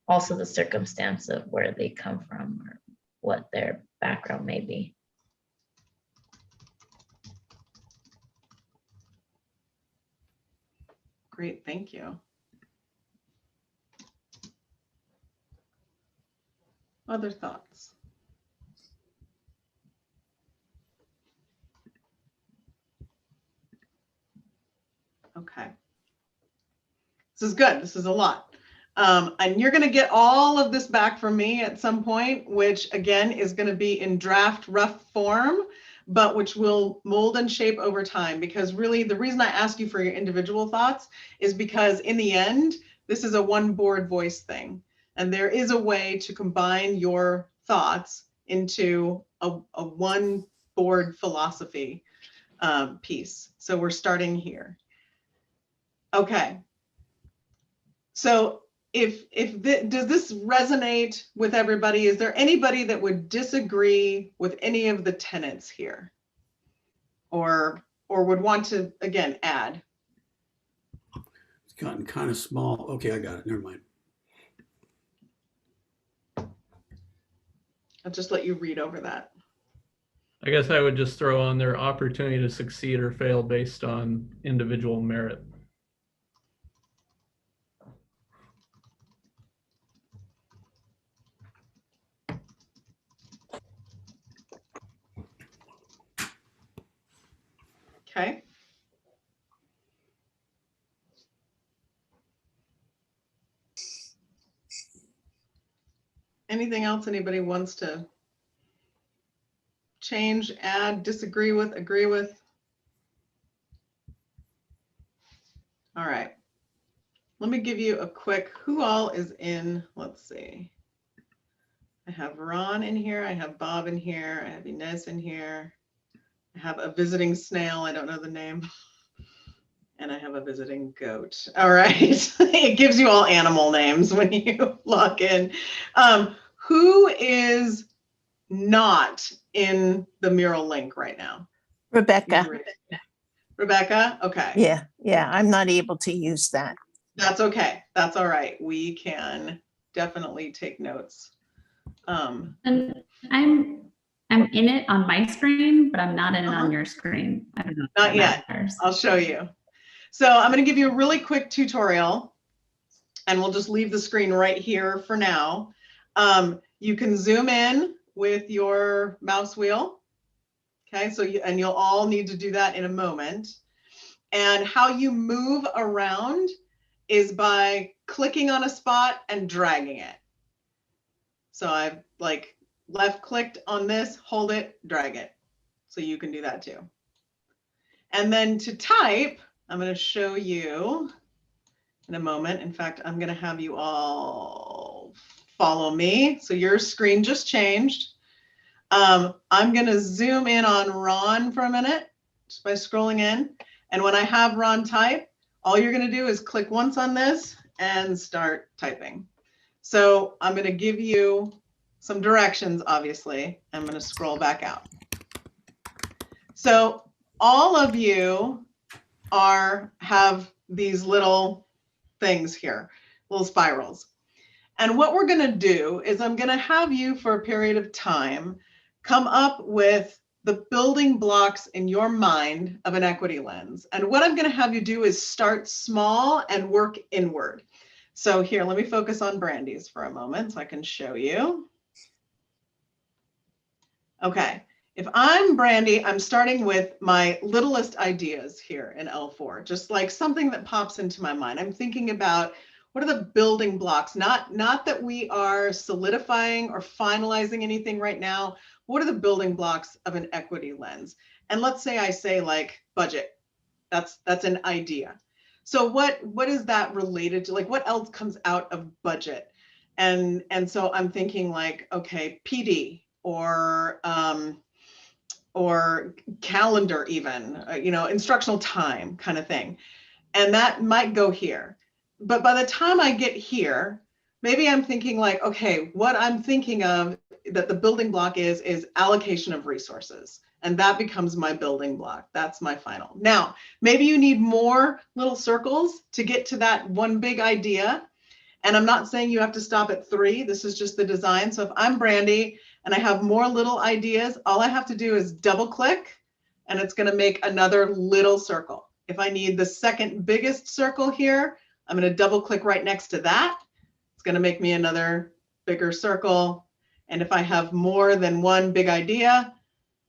also the circumstance of where they come from or what their background may be.
Great, thank you. Other thoughts? Okay. This is good. This is a lot. And you're going to get all of this back from me at some point, which again is going to be in draft rough form, but which will mold and shape over time. Because really the reason I ask you for your individual thoughts is because in the end, this is a one board voice thing. And there is a way to combine your thoughts into a one board philosophy piece. So we're starting here. Okay. So does this resonate with everybody? Is there anybody that would disagree with any of the tenets here? Or would want to, again, add?
It's gotten kind of small. Okay, I got it. Never mind.
I'll just let you read over that.
I guess I would just throw on their opportunity to succeed or fail based on individual merit.
Okay. Anything else anybody wants to change, add, disagree with, agree with? All right. Let me give you a quick, who all is in, let's see. I have Ron in here, I have Bob in here, I have Inez in here. I have a visiting snail, I don't know the name. And I have a visiting goat. All right, it gives you all animal names when you log in. Who is not in the mural link right now?
Rebecca.
Rebecca, okay.
Yeah, I'm not able to use that.
That's okay, that's all right. We can definitely take notes.
And I'm in it on my screen, but I'm not in it on your screen. I don't know.
Not yet. I'll show you. So I'm going to give you a really quick tutorial, and we'll just leave the screen right here for now. You can zoom in with your mouse wheel. Okay, so you'll all need to do that in a moment. And how you move around is by clicking on a spot and dragging it. So I've like left clicked on this, hold it, drag it. So you can do that too. And then to type, I'm going to show you in a moment. In fact, I'm going to have you all follow me. So your screen just changed. I'm going to zoom in on Ron for a minute just by scrolling in. And when I have Ron type, all you're going to do is click once on this and start typing. So I'm going to give you some directions, obviously. I'm going to scroll back out. So all of you have these little things here, little spirals. And what we're going to do is I'm going to have you for a period of time come up with the building blocks in your mind of an equity lens. And what I'm going to have you do is start small and work inward. So here, let me focus on Brandy's for a moment so I can show you. Okay, if I'm Brandy, I'm starting with my littlest ideas here in L4, just like something that pops into my mind. I'm thinking about what are the building blocks, not that we are solidifying or finalizing anything right now. What are the building blocks of an equity lens? And let's say I say like budget, that's an idea. So what is that related to? Like what else comes out of budget? And so I'm thinking like, okay, PD or calendar even, instructional time kind of thing. And that might go here. But by the time I get here, maybe I'm thinking like, okay, what I'm thinking of that the building block is allocation of resources. And that becomes my building block. That's my final. Now, maybe you need more little circles to get to that one big idea. And I'm not saying you have to stop at 3. This is just the design. So if I'm Brandy and I have more little ideas, all I have to do is double click and it's going to make another little circle. If I need the second biggest circle here, I'm going to double click right next to that. It's going to make me another bigger circle. And if I have more than one big idea,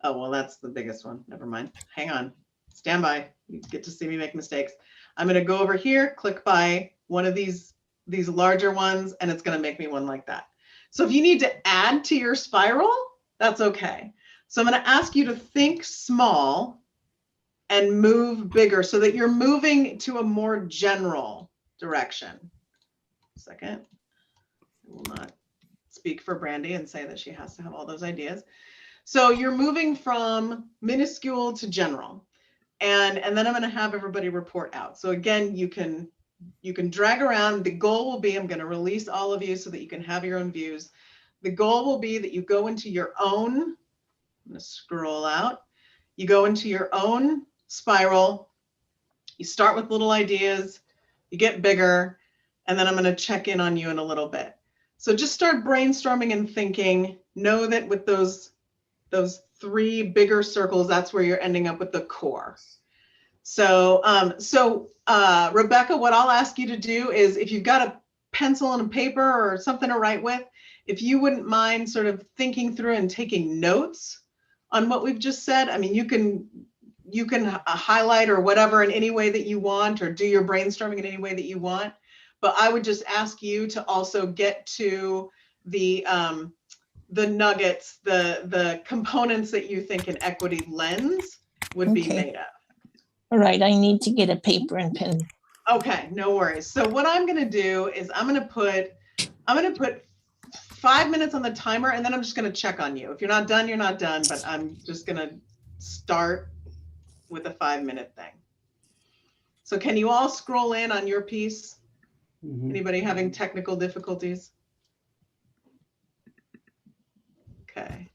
oh, well, that's the biggest one. Never mind. Hang on. Stand by. You get to see me make mistakes. I'm going to go over here, click by one of these larger ones, and it's going to make me one like that. So if you need to add to your spiral, that's okay. So I'm going to ask you to think small and move bigger so that you're moving to a more general direction. Second, I will not speak for Brandy and say that she has to have all those ideas. So you're moving from minuscule to general. And then I'm going to have everybody report out. So again, you can drag around. The goal will be, I'm going to release all of you so that you can have your own views. The goal will be that you go into your own, I'm going to scroll out. You go into your own spiral. You start with little ideas, you get bigger, and then I'm going to check in on you in a little bit. So just start brainstorming and thinking. Know that with those 3 bigger circles, that's where you're ending up with the core. So, Rebecca, what I'll ask you to do is if you've got a pencil and a paper or something to write with, if you wouldn't mind sort of thinking through and taking notes on what we've just said. I mean, you can highlight or whatever in any way that you want, or do your brainstorming in any way that you want. But I would just ask you to also get to the nuggets, the components that you think an equity lens would be made of.
All right, I need to get a paper and pen.
Okay, no worries. So what I'm going to do is I'm going to put 5 minutes on the timer, and then I'm just going to check on you. If you're not done, you're not done, but I'm just going to start with a 5-minute thing. So can you all scroll in on your piece?
Mhm.
Anybody having technical difficulties? Okay.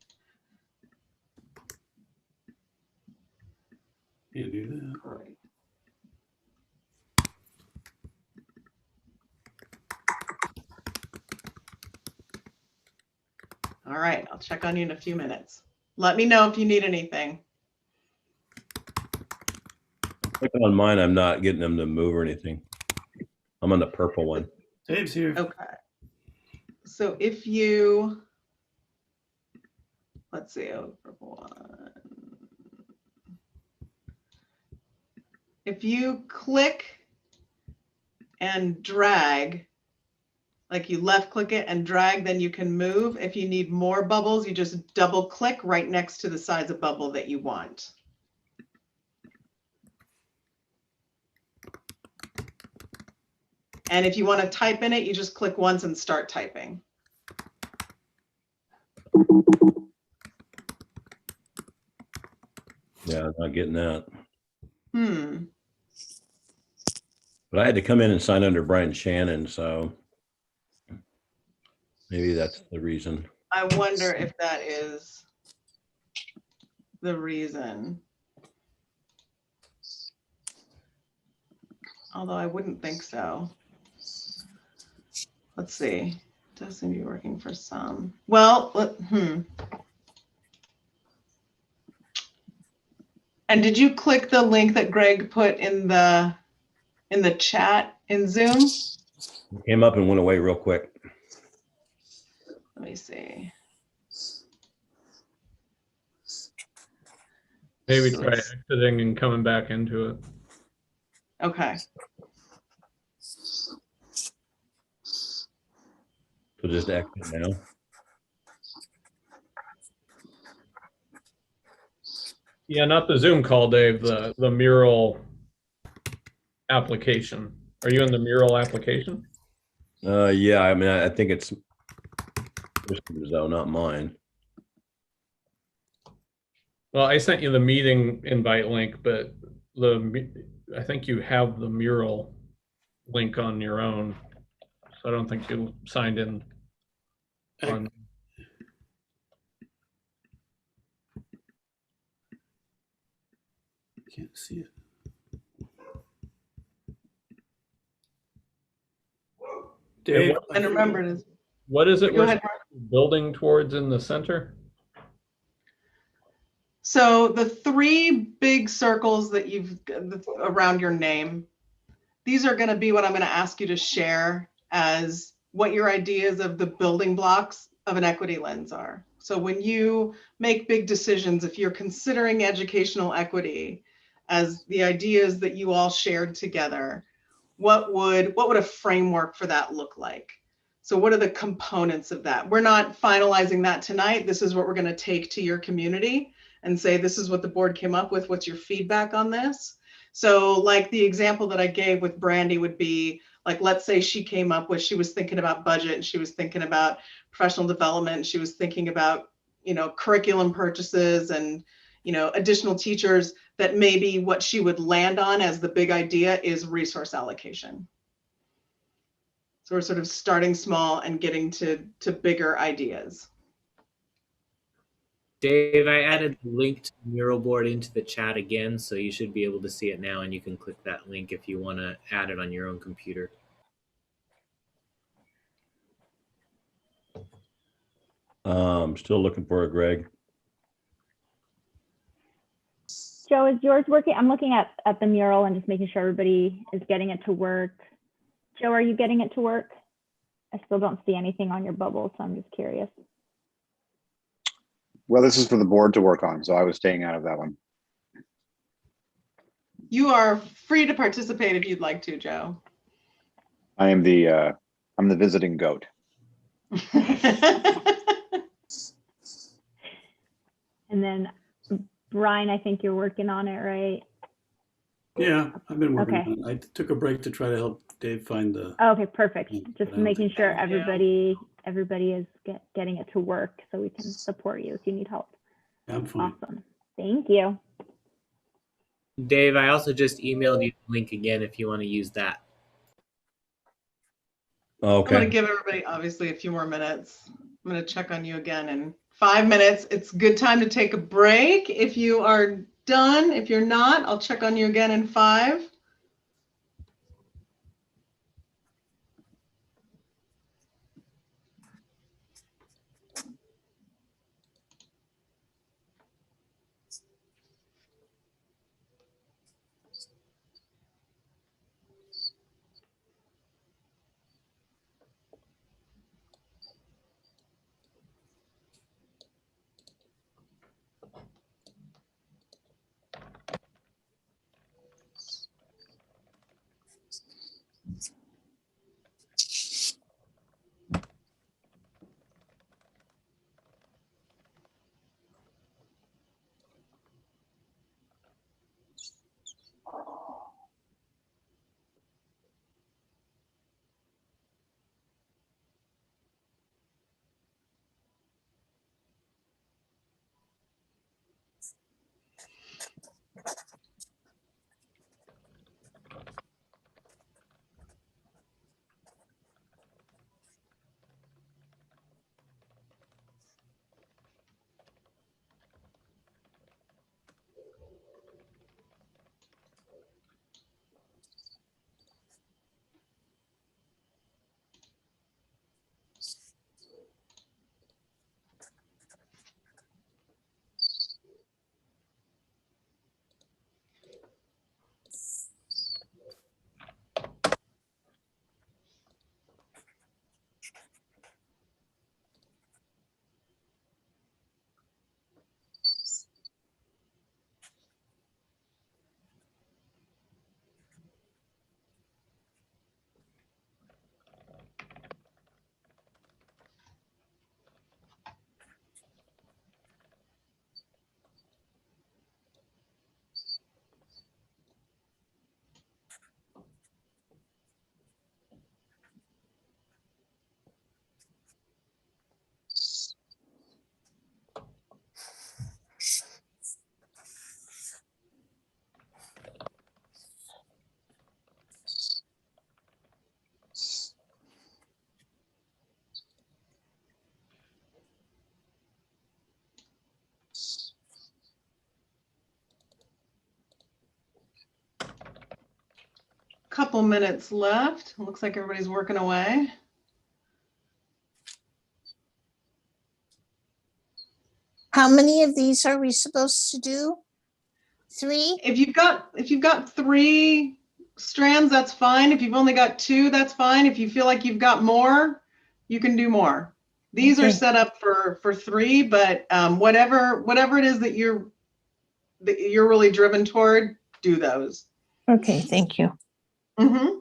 Can't do that.
Great. All right, I'll check on you in a few minutes. Let me know if you need anything.
Clicking on mine, I'm not getting them to move or anything. I'm on the purple one.
Dave's here.
Okay. So if you, let's see, purple one. If you click and drag, like you left click it and drag, then you can move. If you need more bubbles, you just double click right next to the size of bubble that you want. And if you want to type in it, you just click once and start typing.
Yeah, I'm not getting that. But I had to come in and sign under Brian Shannon, so maybe that's the reason.
I wonder if that is the reason. Although I wouldn't think so. Let's see. It does seem to be working for some. Well, And did you click the link that Greg put in the chat in Zoom?
It came up and went away real quick.
Let me see.
Maybe try exiting and coming back into it.
Okay.
So just exit now.
Yeah, not the Zoom call, Dave, the mural application. Are you in the mural application?
Yeah, I mean, I think it's though, not mine.
Well, I sent you the meeting invite link, but I think you have the mural link on your own. So I don't think you signed in on.
can't see it. Dave,
And remember, it is.
What is it
Go
we're
ahead, Mark.
building towards in the center?
So the three big circles that you've around your name, these are going to be what I'm going to ask you to share as what your ideas of the building blocks of an equity lens are. So when you make big decisions, if you're considering educational equity as the ideas that you all shared together, what would a framework for that look like? So what are the components of that? We're not finalizing that tonight. This is what we're going to take to your community and say, this is what the board came up with. What's your feedback on this? So like the example that I gave with Brandy would be like, let's say she came up with, she was thinking about budget and she was thinking about professional development. She was thinking about, curriculum purchases and, additional teachers, that maybe what she would land on as the big idea is resource allocation. So we're sort of starting small and getting to bigger ideas.
Dave, I added the link to the mural board into the chat again, so you should be able to see it now, and you can click that link if you want to add it on your own computer.
Still looking for it, Greg.
Joe, is yours working? I'm looking at the mural and just making sure everybody is getting it to work. Joe, are you getting it to work? I still don't see anything on your bubble, so I'm just curious.
Well, this is for the board to work on, so I was staying out of that one.
You are free to participate if you'd like to, Joe.
I am I'm the visiting goat.
And then Brian, I think you're working on it, right?
yeah, I've been working
Okay.
on it. I took a break to try to help Dave find the.
Okay, perfect.
Yeah,
Just
but I don't
making
think-
sure everybody is getting it to work so we can support you if you need help.
I'm fine.
Awesome. Thank you.
Dave, I also just emailed you the link again if you want to use that.
I'm going to
Okay.
give everybody obviously a few more minutes. I'm going to check on you again in 5 minutes. It's a good time to take a break. If you are done, if you're not, I'll check on you again in 5. couple minutes left. Looks like everybody's working away.
How many of these are we supposed to do? 3?
If you've got 3 strands, that's fine. If you've only got 2, that's fine. If you feel like you've got more, you can do more. These are
Okay.
set up for 3, but whatever it is that you're really driven toward, do those.
Okay, thank you.
Mm-hmm.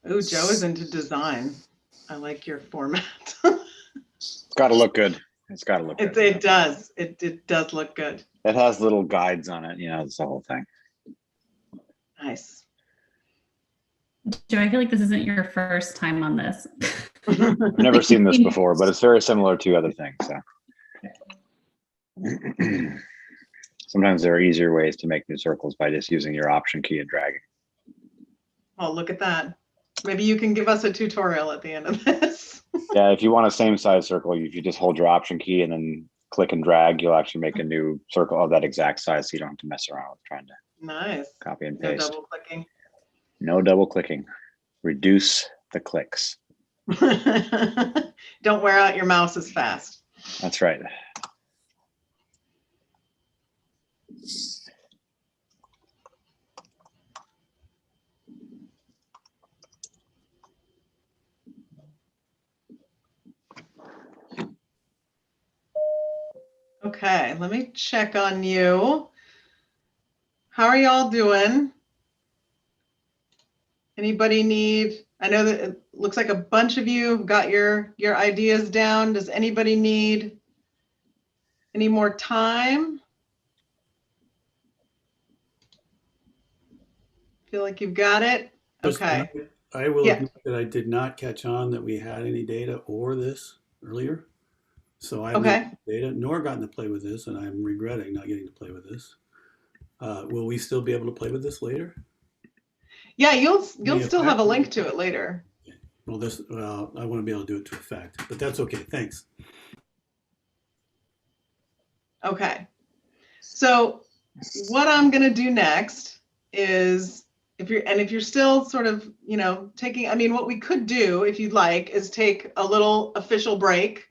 Oh, Joe is into design. I like your format.
It's got to look good. It's got to look good.
It does. It does look good.
It has little guides on it. You know, it's the whole thing.
Nice.
Joe, I feel like this isn't your first time on this.
I've never seen this before, but it's very similar to other things. So sometimes there are easier ways to make new circles by just using your option key and dragging.
Oh, look at that. Maybe you can give us a tutorial at the end of this.
Yeah, if you want a same size circle, if you just hold your option key and then click and drag, you'll actually make a new circle of that exact size, so you don't have to mess around with trying to
Nice.
copy and
No
paste.
double clicking.
No double clicking. Reduce the clicks.
Don't wear out your mouse as fast.
That's right.
Okay, let me check on you. How are y'all doing? Anybody need, I know that it looks like a bunch of you have got your ideas down. Does anybody need any more time? Feel like you've got it?
Just-
Okay.
I will
Yeah.
admit that I did not catch on that we had any data or this earlier. So I haven't
Okay.
gotten data nor gotten to play with this, and I'm regretting not getting to play with this. Will we still be able to play with this later?
Yeah, you'll
Yeah,
still have a link to it later.
Well, I want to be able to do it to effect, but that's okay. Thanks.
Okay. So what I'm going to do next is if you're still sort of, taking, I mean, what we could do if you'd like is take a little official break.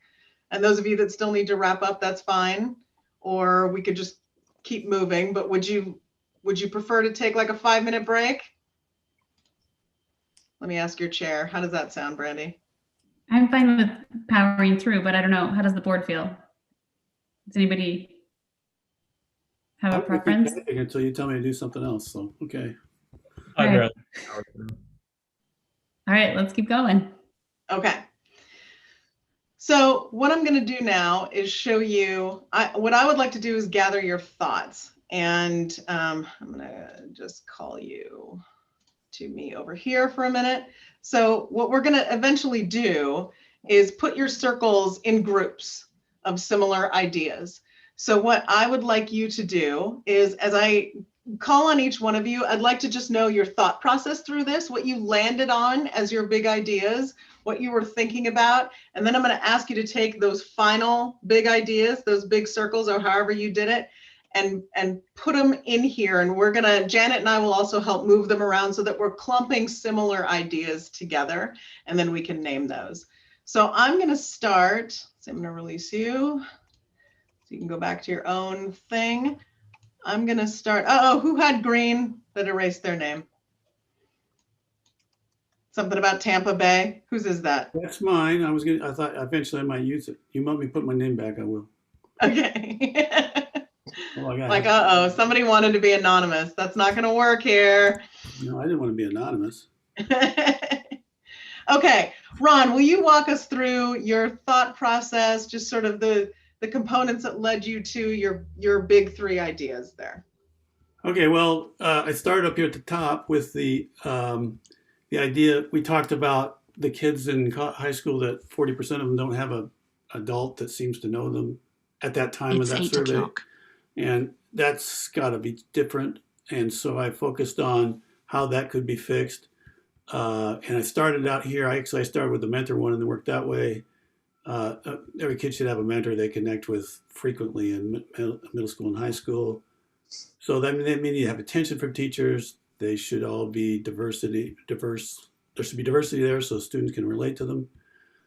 And those of you that still need to wrap up, that's fine. Or we could just keep moving, but would you prefer to take like a 5-minute break? Let me ask your chair. How does that sound, Brandy?
I'm fine with powering through, but I don't know. How does the board feel? Does anybody have a
I'm gonna keep
preference?
typing until you tell me to do something else. So, okay.
I'd
Right.
rather.
All right, let's keep going.
Okay. So what I'm going to do now is show you, what I would like to do is gather your thoughts. And I'm going to just call you to me over here for a minute. So what we're going to eventually do is put your circles in groups of similar ideas. So what I would like you to do is, as I call on each one of you, I'd like to just know your thought process through this, what you landed on as your big ideas, what you were thinking about. And then I'm going to ask you to take those final big ideas, those big circles, or however you did it, and put them in here. And we're going to, Janet and I will also help move them around so that we're clumping similar ideas together, and then we can name those. So I'm going to start, so I'm going to release you. So you can go back to your own thing. I'm going to start. Oh, who had green that erased their name? Something about Tampa Bay. Whose is that?
That's mine. I thought eventually I might use it. You want me to put my name back? I will.
Okay.
Oh, I got
Like, uh-oh, somebody wanted to be anonymous. That's not going to work here.
No, I didn't want to be anonymous.
Okay, Ron, will you walk us through your thought process, just sort of the components that led you to your big three ideas there?
Okay, well, I started up here at the top with the idea. We talked about the kids in high school that 40% of them don't have a adult that seems to know them at that time of that survey, and that's got to be different. And so I focused on how that could be fixed. And I started out here. I started with the mentor one and then worked that way. Every kid should have a mentor they connect with frequently in middle school and high school. So that means you have attention from teachers. They should all be diverse. There should be diversity there so students can relate to them.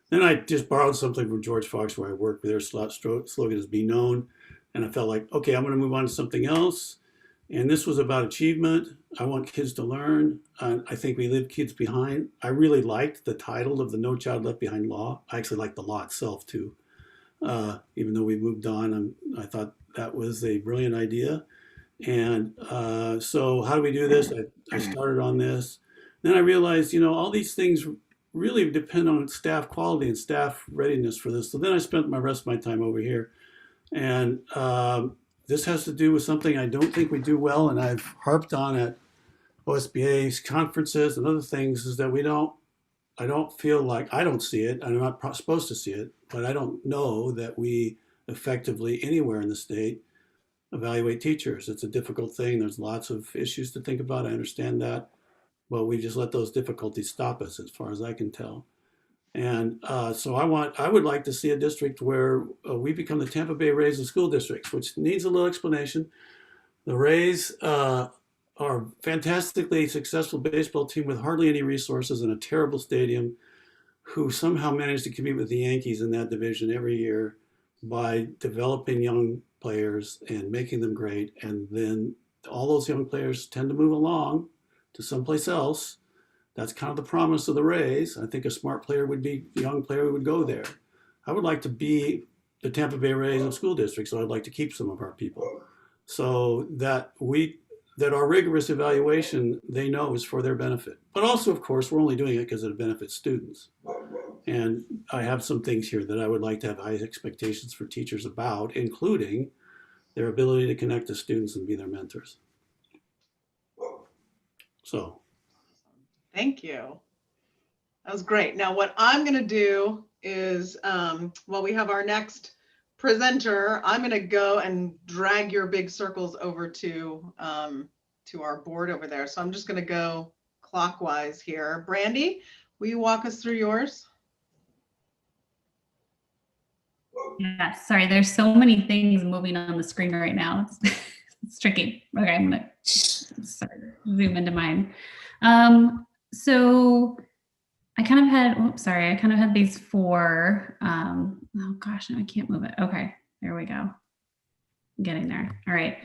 Then I just borrowed something from George Fox where I work. Their slogan is "Be Known," and I felt like, okay, I'm going to move on to something else. And this was about achievement. I want kids to learn. I think we leave kids behind. I really liked the title of the No Child Left Behind law. I actually liked the law itself too. Even though we moved on, I thought that was a brilliant idea. And so how do we do this? I started on this. Then I realized, all these things really depend on staff quality and staff readiness for this. So then I spent the rest of my time over here. And this has to do with something I don't think we do well, and I've harped on at OSBA's conferences and other things, is that I don't feel like, I don't see it, and I'm not supposed to see it, but I don't know that we effectively anywhere in the state evaluate teachers. It's a difficult thing. There's lots of issues to think about. I understand that, but we just let those difficulties stop us as far as I can tell. And so I would like to see a district where we become the Tampa Bay Rays of school districts, which needs a little explanation. The Rays are a fantastically successful baseball team with hardly any resources and a terrible stadium, who somehow managed to compete with the Yankees in that division every year by developing young players and making them great. And then all those young players tend to move along to someplace else. That's kind of the promise of the Rays. I think a smart player a young player would go there. I would like to be the Tampa Bay Rays of school districts, so I'd like to keep some of our people. So that our rigorous evaluation, they know, is for their benefit. But also, of course, we're only doing it because it benefits students. And I have some things here that I would like to have high expectations for teachers about, including their ability to connect to students and be their mentors. So.
Thank you. That was great. Now, what I'm going to do is, we have our next presenter, I'm going to go and drag your big circles over to our board over there. So I'm just going to go clockwise here. Brandy, will you walk us through yours?
Yeah, sorry, there's so many things moving on the screen right now. It's tricky. Okay, I'm going to zoom into mine. So I kind of had these four, oh gosh, no, I can't move it. Okay, there we go. I'm getting there. All right.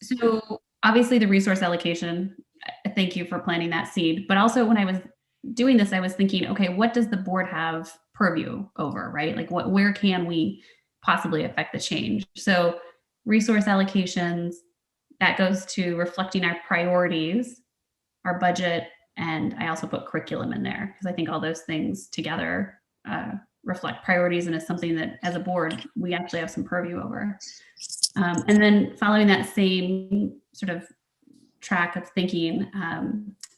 So obviously the resource allocation, thank you for planting that seed. But also when I was doing this, I was thinking, okay, what does the board have purview over, right? Like where can we possibly affect the change? So resource allocations, that goes to reflecting our priorities, our budget, and I also put curriculum in there because I think all those things together reflect priorities and is something that as a board, we actually have some purview over. And then following that same sort of track of thinking,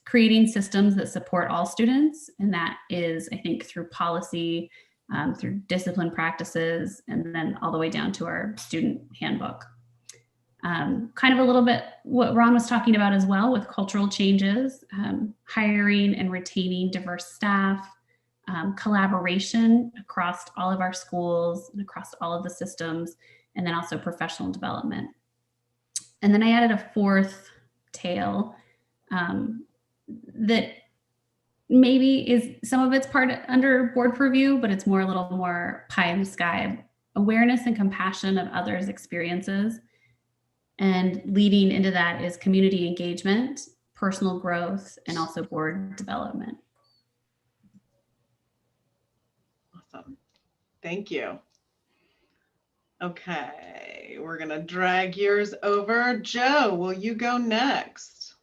creating systems that support all students. And that is, I think, through policy, through discipline practices, and then all the way down to our student handbook. Kind of a little bit what Ron was talking about as well with cultural changes, hiring and retaining diverse staff, collaboration across all of our schools and across all of the systems, and then also professional development. And then I added a fourth tail that maybe is some of it's part under board purview, but it's a little more pie in the sky. Awareness and compassion of others' experiences. And leading into that is community engagement, personal growth, and also board development.
Awesome. Thank you. Okay. Okay, we're gonna drag yours over. Joe, will you go next?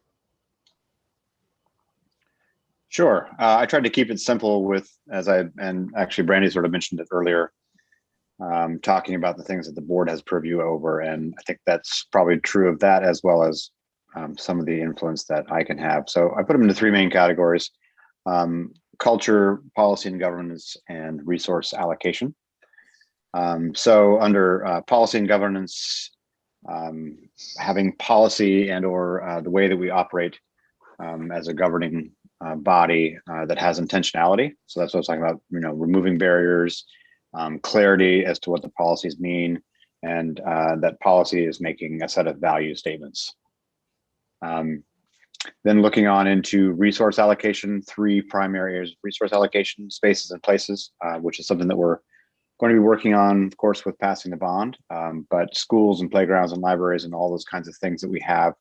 Sure. I tried to keep it simple and actually Brandy sort of mentioned it earlier, talking about the things that the board has purview over. And I think that's probably true of that, as well as some of the influence that I can have. So I put them into three main categories: culture, policy and governance, and resource allocation. So under policy and governance, having policy and or the way that we operate as a governing body that has intentionality. So that's what I was talking about, removing barriers, clarity as to what the policies mean, and that policy is making a set of value statements. Then looking on into resource allocation, three primary areas of resource allocation: spaces and places, which is something that we're going to be working on, of course, with passing the bond, but schools and playgrounds and libraries and all those kinds of things that we have,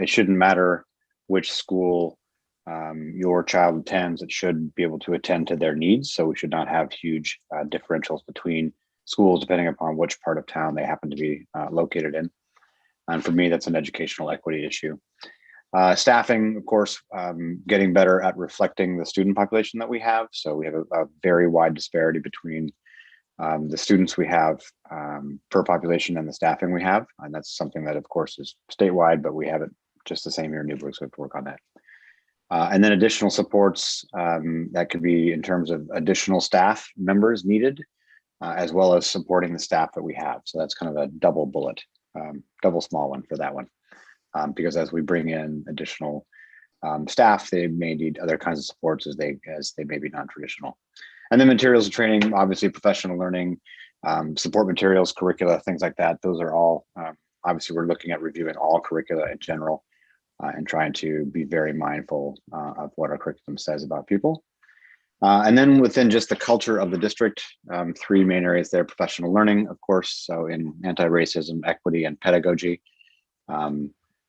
it shouldn't matter which school your child attends, it should be able to attend to their needs. So we should not have huge differentials between schools depending upon which part of town they happen to be located in. And for me, that's an educational equity issue. Staffing, of course, getting better at reflecting the student population that we have. So we have a very wide disparity between the students we have per population and the staffing we have. And that's something that, of course, is statewide, but we have it just the same here in Newburgh, so we have to work on that. And then additional supports that could be in terms of additional staff members needed, as well as supporting the staff that we have. So that's kind of a double bullet, double small one for that one. Because as we bring in additional staff, they may need other kinds of supports as they may be non-traditional. And then materials and training, obviously professional learning, support materials, curricula, things like that. Those are all, obviously we're looking at reviewing all curricula in general and trying to be very mindful of what our curriculum says about people. And then within just the culture of the district, three main areas there: professional learning, of course, so in anti-racism, equity, and pedagogy.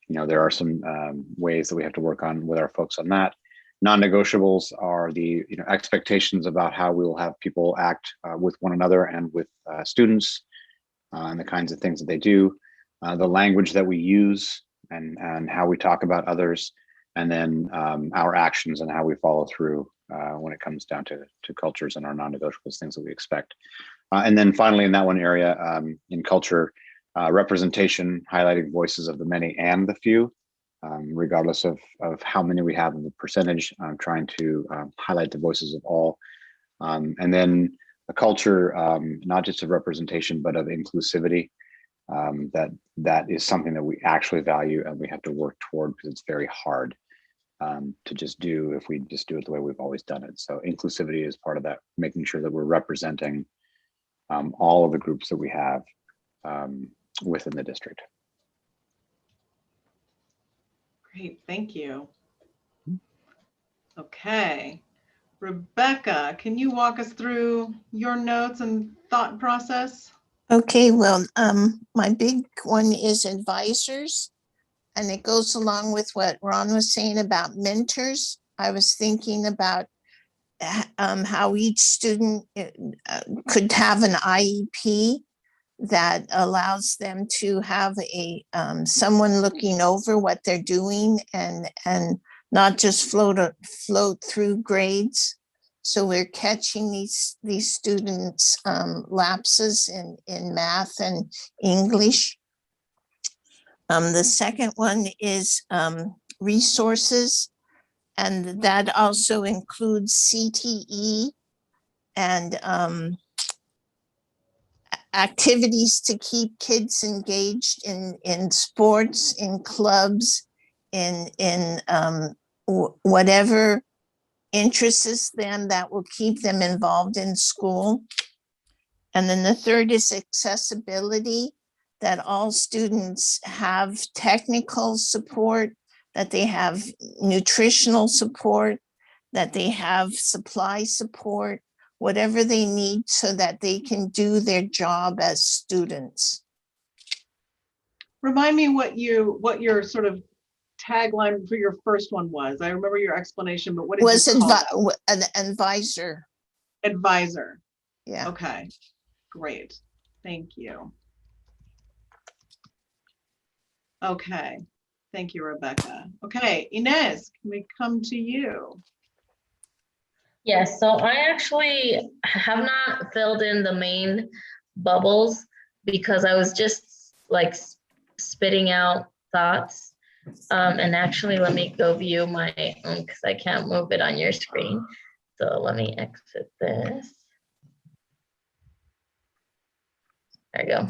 There are some ways that we have to work on with our folks on that. Non-negotiables are the expectations about how we will have people act with one another and with students, and the kinds of things that they do, the language that we use, and how we talk about others, and then our actions and how we follow through when it comes down to cultures and our non-negotiables, things that we expect. And then finally, in that one area, in culture, representation, highlighting voices of the many and the few, regardless of how many we have of the percentage, trying to highlight the voices of all. And then a culture, not just of representation, but of inclusivity. That is something that we actually value and we have to work toward, because it's very hard to just do if we just do it the way we've always done it. So inclusivity is part of that, making sure that we're representing all of the groups that we have within the district.
Great, thank you. Okay, Rebecca, can you walk us through your notes and thought process?
Okay, well, my big one is advisors, and it goes along with what Ron was saying about mentors. I was thinking about how each student could have an IEP that allows them to have a someone looking over what they're doing and not just float through grades. So we're catching these students' lapses in math and English. The second one is resources, and that also includes CTE and activities to keep kids engaged in sports, in clubs, in whatever interests them that will keep them involved in school. And then the third is accessibility, that all students have technical support, that they have nutritional support, that they have supply support, whatever they need so that they can do their job as students.
Remind me what your sort of tagline for your first one was. I remember your explanation, but what did
Was
you call it?
an advisor.
Advisor.
Yeah.
Okay, great. Thank you. Okay. Thank you, Rebecca. Okay, Inez, can we come to you?
Yes, so I actually have not filled in the main bubbles because I was just like spitting out thoughts. And actually, let me go view my own because I can't move it on your screen. So let me exit this. There we go.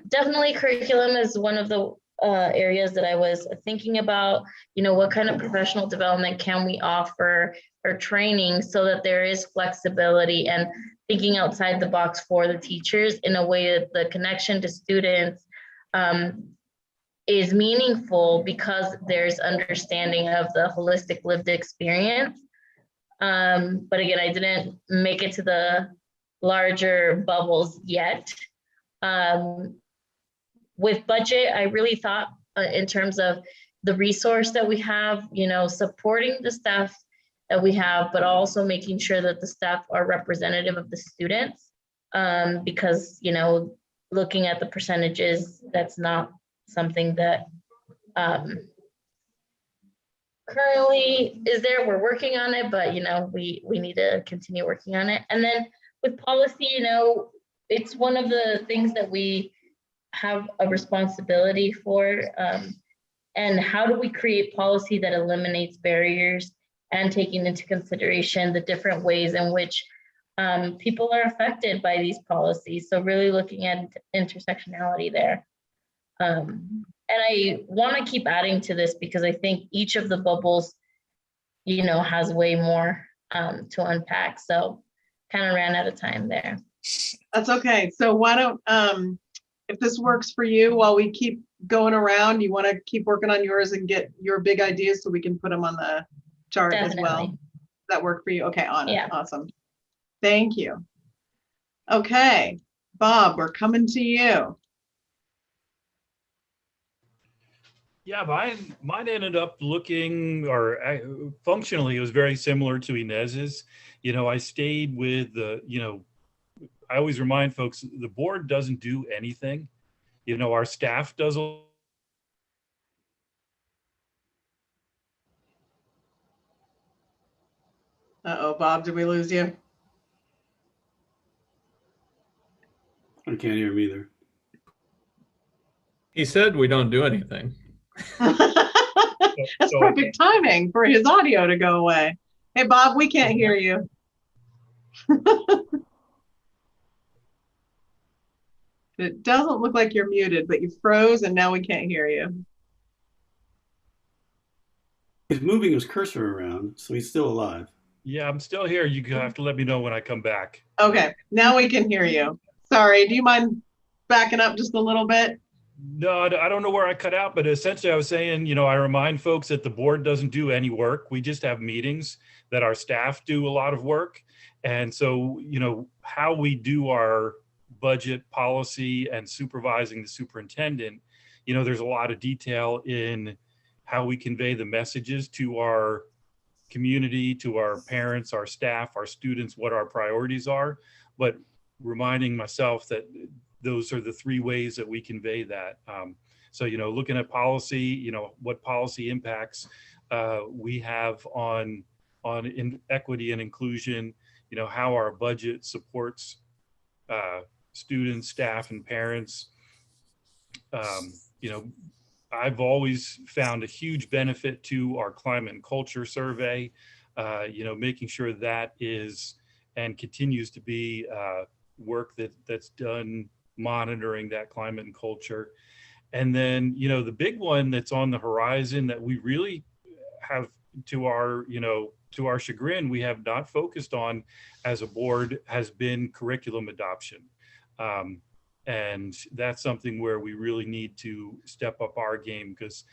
Definitely curriculum is one of the areas that I was thinking about, you know, what kind of professional development can we offer or training so that there is flexibility and thinking outside the box for the teachers in a way that the connection to students is meaningful because there's understanding of the holistic lived experience. But again, I didn't make it to the larger bubbles yet. With budget, I really thought in terms of the resource that we have, you know, supporting the staff that we have, but also making sure that the staff are representative of the students. Because, you know, looking at the percentages, that's not something that currently is there. We're working on it, but, you know, we need to continue working on it. And then with policy, you know, it's one of the things that we have a responsibility for, and how do we create policy that eliminates barriers and taking into consideration the different ways in which people are affected by these policies. So really looking at intersectionality there. And I want to keep adding to this because I think each of the bubbles, you know, has way more to unpack. So kind of ran out of time there.
That's okay. So why don't, if this works for you, while we keep going around, you want to keep working on yours and get your big ideas so we can put them on the chart as well. Does that work for you? Okay,
Yeah.
Awesome. Thank you. Okay, Bob, we're coming to you.
Yeah, mine ended up looking, or functionally, it was very similar to Inez's. You know, I stayed with the, you know, I always remind folks, the board doesn't do anything. You know, our staff does a
Uh-oh, Bob, did we lose you?
I can't hear him either.
He said we don't do anything.
That's perfect timing for his audio to go away. Hey, Bob, we can't hear you. It doesn't look like you're muted, but you froze and now we can't hear you.
He's moving his cursor around, so he's still alive.
Yeah, I'm still here. You have to let me know when I come back.
Okay, now we can hear you. Sorry, do you mind backing up just a little bit?
No, I don't know where I cut out, but essentially I was saying, you know, I remind folks that the board doesn't do any work. We just have meetings that our staff do a lot of work. And so, you know, how we do our budget policy and supervising the superintendent, you know, there's a lot of detail in how we convey the messages to our community, to our parents, our staff, our students, what our priorities are, but reminding myself that those are the three ways that we convey that. So, you know, looking at policy, you know, what policy impacts we have on equity and inclusion, you know, how our budget supports students, staff, and parents. You know, I've always found a huge benefit to our climate and culture survey, you know, making sure that is and continues to be work that's done monitoring that climate and culture. And then, you know, the big one that's on the horizon that we really have, to our, you know, to our chagrin, we have not focused on as a board, has been curriculum adoption. And that's something where we really need to step up our game, because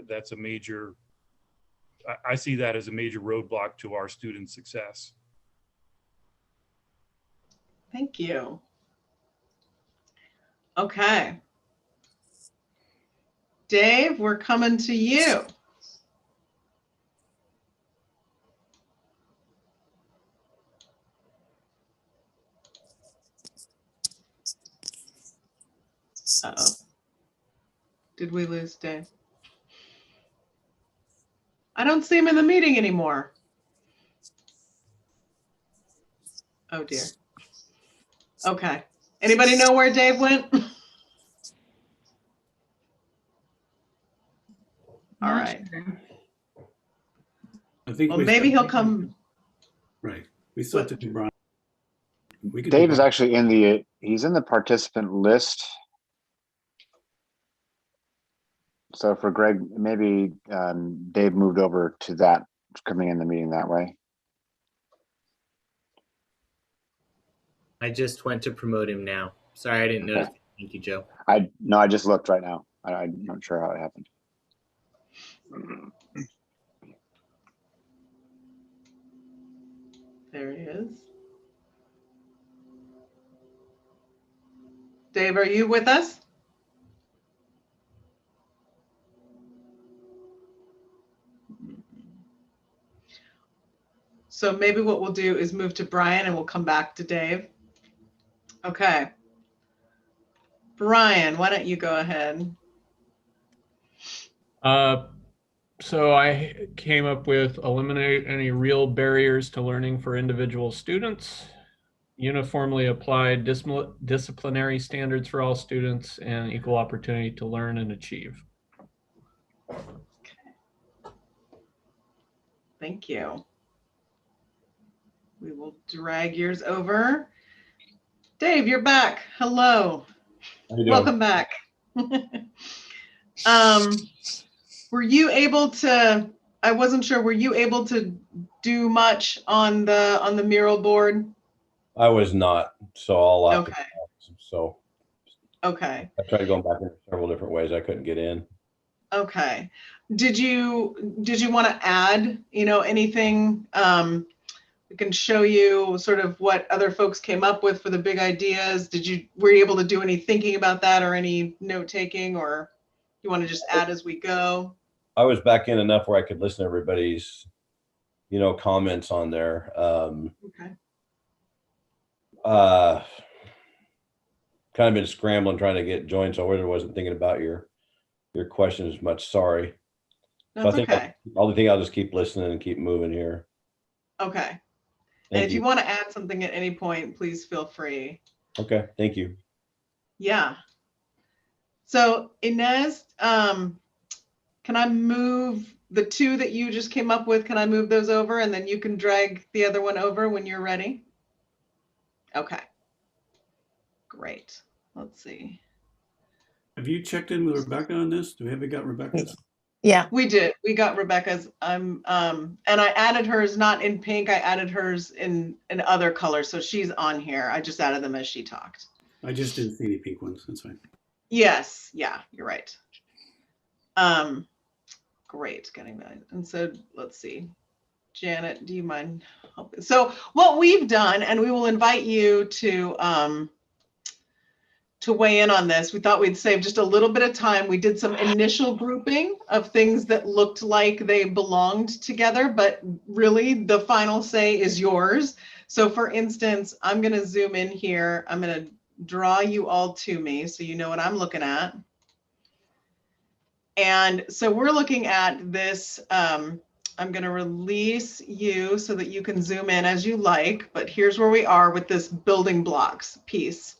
that's a major, I see that as a major roadblock to our student success.
Thank you. Okay. Dave, we're coming to you. Uh-oh. Did we lose Dave? I don't see him in the meeting anymore. Oh dear. Okay. Anybody know where Dave went? All
Not
right.
sure.
I think
Well, maybe he'll come.
Right. We still have to do Brian. We could
Dave
do
is actually he's in the participant list. So for Greg, maybe Dave moved over to that, coming in the meeting that way.
I just went to promote him now. Sorry, I didn't notice. Thank you, Joe.
I just looked right now. I'm not sure how it happened.
There he is. Dave, are you with us? So maybe what we'll do is move to Brian and we'll come back to Dave. Okay. Brian, why don't you go ahead?
So I came up with eliminate any real barriers to learning for individual students, uniformly applied disciplinary standards for all students, and equal opportunity to learn and achieve.
Thank you. We will drag yours over. Dave, you're back. Hello.
How you doing?
Welcome back. Were you able to, I wasn't sure, were you able to do much on the mural board?
I was not, so I'll opt
Okay.
out. So
Okay.
I tried going back in several different ways. I couldn't get in.
Okay. Did you want to add, anything? We can show you sort of what other folks came up with for the big ideas. Were you able to do any thinking about that or any note taking, or you want to just add as we go?
I was back in enough where I could listen to everybody's, comments on there.
Okay.
Kind of been scrambling trying to get joined, so I really wasn't thinking about your questions much. Sorry.
That's
so I think
okay.
I'll just keep listening and keep moving here.
Okay.
Thank
And if
you.
you want to add something at any point, please feel free.
Okay, thank you.
Yeah. So Inez, can I move the two that you just came up with? Can I move those over and then you can drag the other one over when you're ready? Okay. Great. Let's see.
Have you checked in with Rebecca on this? Do we have got Rebecca's?
Yeah,
We did. We got Rebecca's. And I added hers not in pink. I added hers in other colors. So she's on here. I just added them as she talked.
I just didn't see any pink ones. That's fine.
Yes. Yeah, you're right. Great, getting that. And so let's see. Janet, do you mind helping? So what we've done, and we will invite you to weigh in on this. We thought we'd save just a little bit of time. We did some initial grouping of things that looked like they belonged together, but really the final say is yours. So for instance, I'm going to zoom in here. I'm going to draw you all to me so you know what I'm looking at. And so we're looking at this. I'm going to release you so that you can zoom in as you like, but here's where we are with this building blocks piece.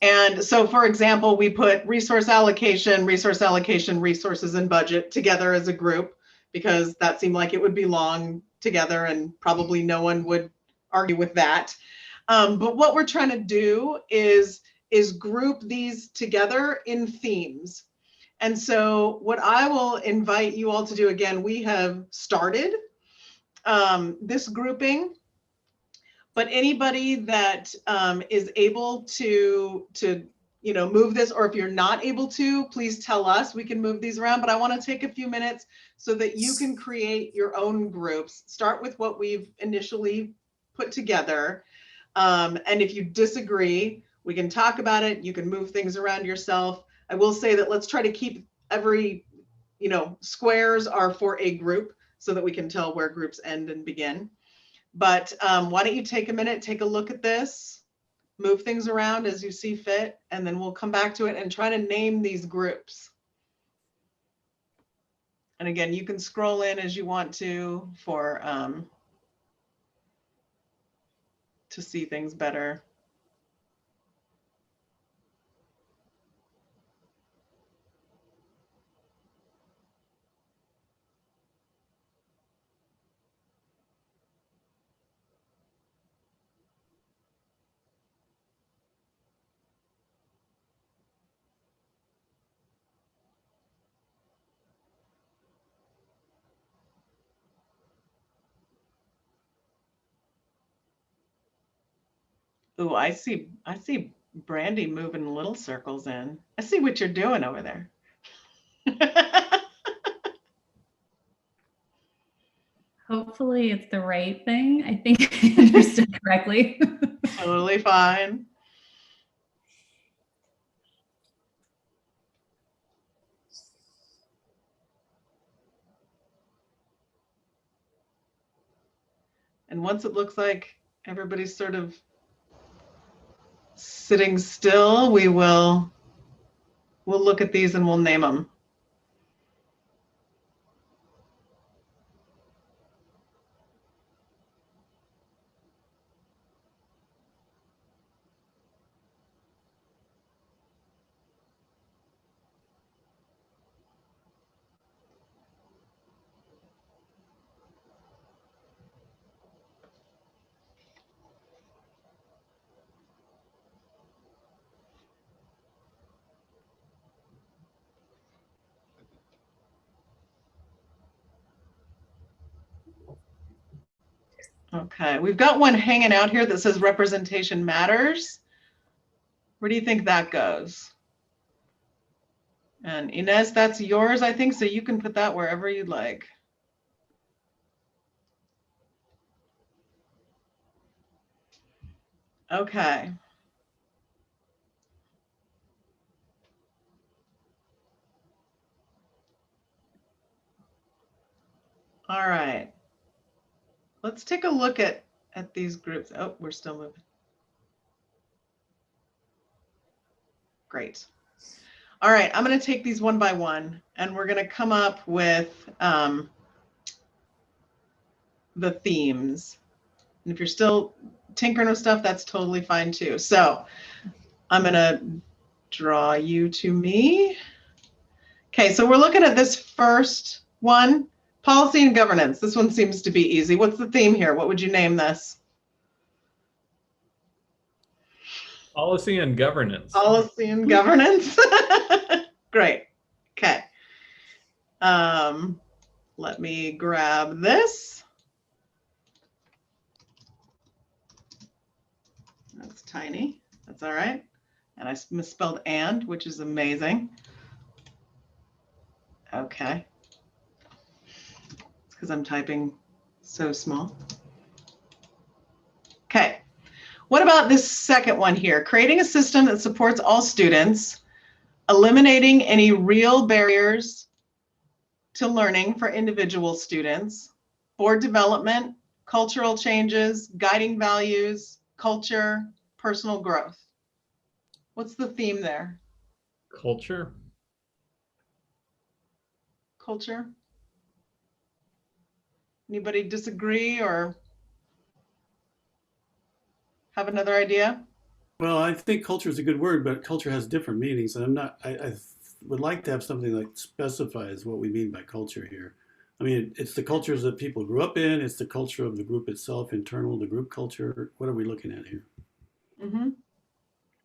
And so, for example, we put resource allocation, resources, and budget together as a group because that seemed like it would belong together and probably no one would argue with that. But what we're trying to do is group these together in themes. And so what I will invite you all to do, again, we have started this grouping. But anybody that is able to move this, or if you're not able to, please tell us. We can move these around. But I want to take a few minutes so that you can create your own groups. Start with what we've initially put together. And if you disagree, we can talk about it. You can move things around yourself. I will say that let's try to keep every, squares are for a group so that we can tell where groups end and begin. But why don't you take a minute, take a look at this, move things around as you see fit, and then we'll come back to it and try to name these groups. And again, you can scroll in as you want to see things better. Ooh, I see Brandy moving little circles in. I see what you're doing over there.
Hopefully it's the right thing. I think I understood correctly.
Totally fine. And once it looks like everybody's sort of sitting still, we'll look at these and we'll name them. Okay, we've got one hanging out here that says representation matters. Where do you think that goes? And Inez, that's yours, I think, so you can put that wherever you'd like. Okay. All right. Let's take a look at these groups. Oh, we're still moving. Great. All right, I'm going to take these one by one, and we're going to come up with the themes. And if you're still tinkering with stuff, that's totally fine too. So I'm going to draw you to me. Okay, so we're looking at this first one, policy and governance. This one seems to be easy. What's the theme here? What would you name this?
Policy and governance.
Policy and governance. Great. Okay. Let me grab this. That's tiny. That's all right. And I misspelled and, which is amazing. Okay. It's because I'm typing so small. Okay. What about this second one here? Creating a system that supports all students, eliminating any real barriers to learning for individual students, board development, cultural changes, guiding values, culture, personal growth. What's the theme there?
Culture.
Culture? Anybody disagree or have another idea?
Well, I think culture is a good word, but culture has different meanings. And I would like to have something that specifies what we mean by culture here. I mean, it's the cultures that people grew up in. It's the culture of the group itself, internal, the group culture. What are we looking at here?
Mm-hmm.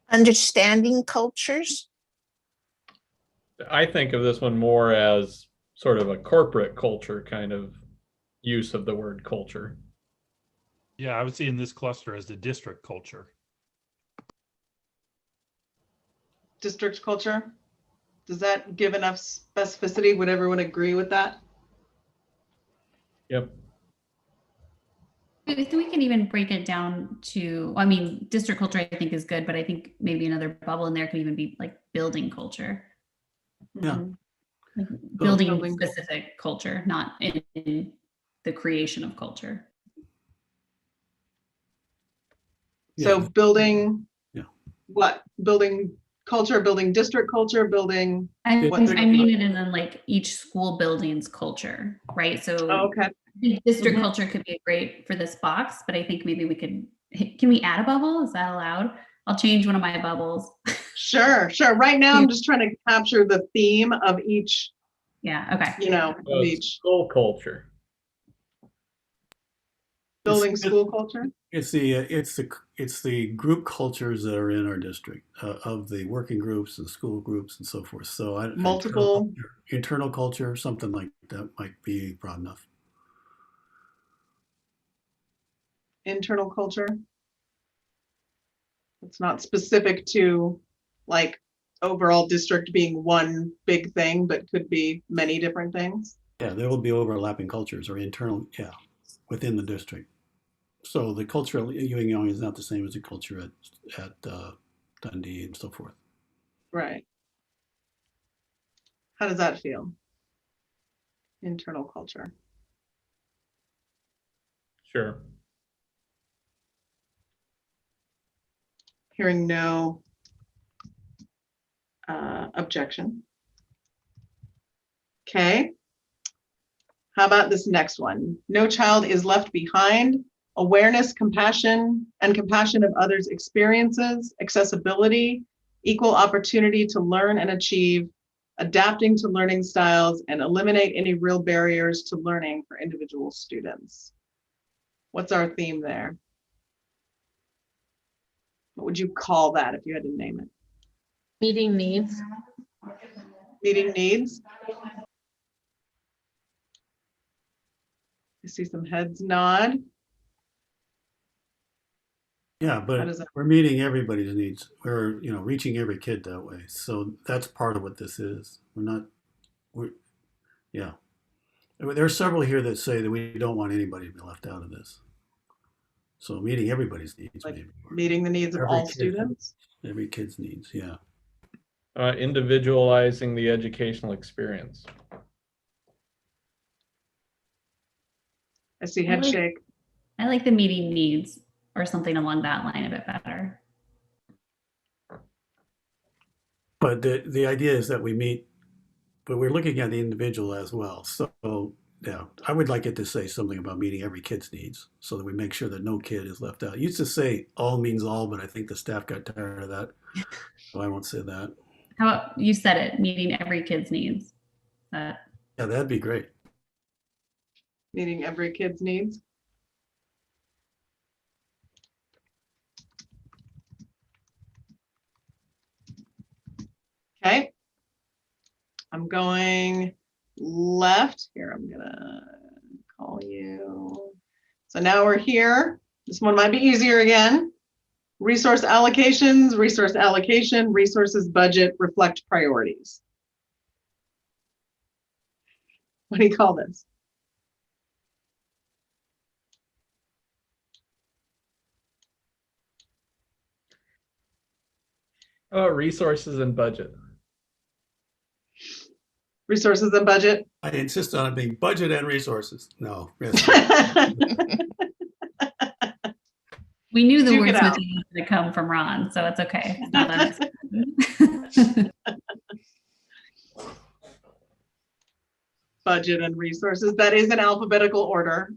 Understanding cultures.
I think of this one more as sort of a corporate culture kind of use of the word culture.
Yeah, I would see in this cluster as the district culture.
District culture? Does that give enough specificity? Would everyone agree with that?
Yep.
I think we can even break it down to, I mean, district culture I think is good, but I think maybe another bubble in there could even be like building culture.
Yeah.
Like building specific culture, not in the creation of culture.
So
Yeah.
building What, building culture, building district culture, building,
I
What's-
mean it in then like each school building's culture, right? So
oh, okay.
I think district
Mhm.
culture could be great for this box, but I think maybe we could, can we add a bubble? Is that allowed? I'll change one of my bubbles.
Sure. Right now, I'm just trying to capture the theme of each,
Yeah, okay.
of each
School culture.
building
It's-
school culture.
It's the group cultures that are in our district, of the working groups and school groups and so forth. So
Multiple.
internal culture, something like that might be broad enough.
Internal culture. It's not specific to like overall district being one big thing, but could be many different things.
Yeah, there will be overlapping cultures or internal, within the district. So the culture at Ewing Young is not the same as the culture at Dundee and so forth.
Right. How does that feel? Internal culture.
Sure.
Hearing no objection. Okay. How about this next one? No child is left behind. Awareness, compassion, and compassion of others' experiences, accessibility, equal opportunity to learn and achieve, adapting to learning styles, and eliminate any real barriers to learning for individual students. What's our theme there? What would you call that if you had to name it?
Meeting needs.
Meeting needs? I see some heads nod.
Yeah,
How
but
does that-
we're meeting everybody's needs. We're, reaching every kid that way. So that's part of what this is. Yeah. There are several here that say that we don't want anybody to be left out of this. So meeting everybody's needs,
Like
maybe.
meeting the needs of
Every
all
kid.
students?
Every kid's needs, yeah.
Individualizing the educational experience.
I see head shake.
I like the meeting needs or something along that line a bit better.
But the idea is that we meet, but we're looking at the individual as well. So, yeah, I would like it to say something about meeting every kid's needs so that we make sure that no kid is left out. It used to say all means all, but I think the staff got tired of that. So I won't say that.
How about you said it, meeting every kid's needs?
Yeah, that'd be great.
Meeting every kid's needs. Okay. I'm going left here. I'm gonna call you. So now we're here. This one might be easier again. Resource allocations, resource allocation, resources budget reflect priorities. What do you call this?
Oh, resources and budget.
Resources and budget.
I insist on it being budget and resources. No. Yes.
We knew the
Duke it out.
wordsmithing was going to come from Ron, so it's okay. It's not unexpected.
Budget and resources. That is in alphabetical order.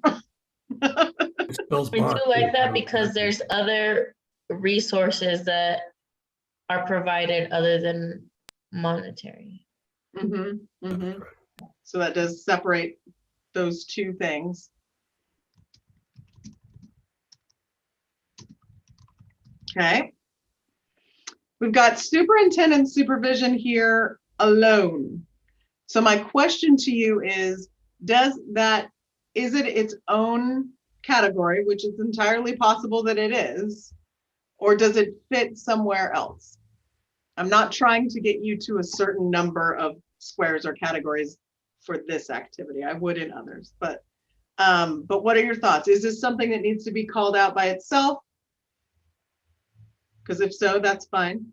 It spells
I do
bar,
like
too.
that because there's other resources that are provided other than monetary.
Mhm,
That's
mhm.
right.
So that does separate those two things. Okay. We've got superintendent supervision here alone. So my question to you is it its own category, which is entirely possible that it is, or does it fit somewhere else? I'm not trying to get you to a certain number of squares or categories for this activity. I would in others, but what are your thoughts? Is this something that needs to be called out by itself? Because if so, that's fine.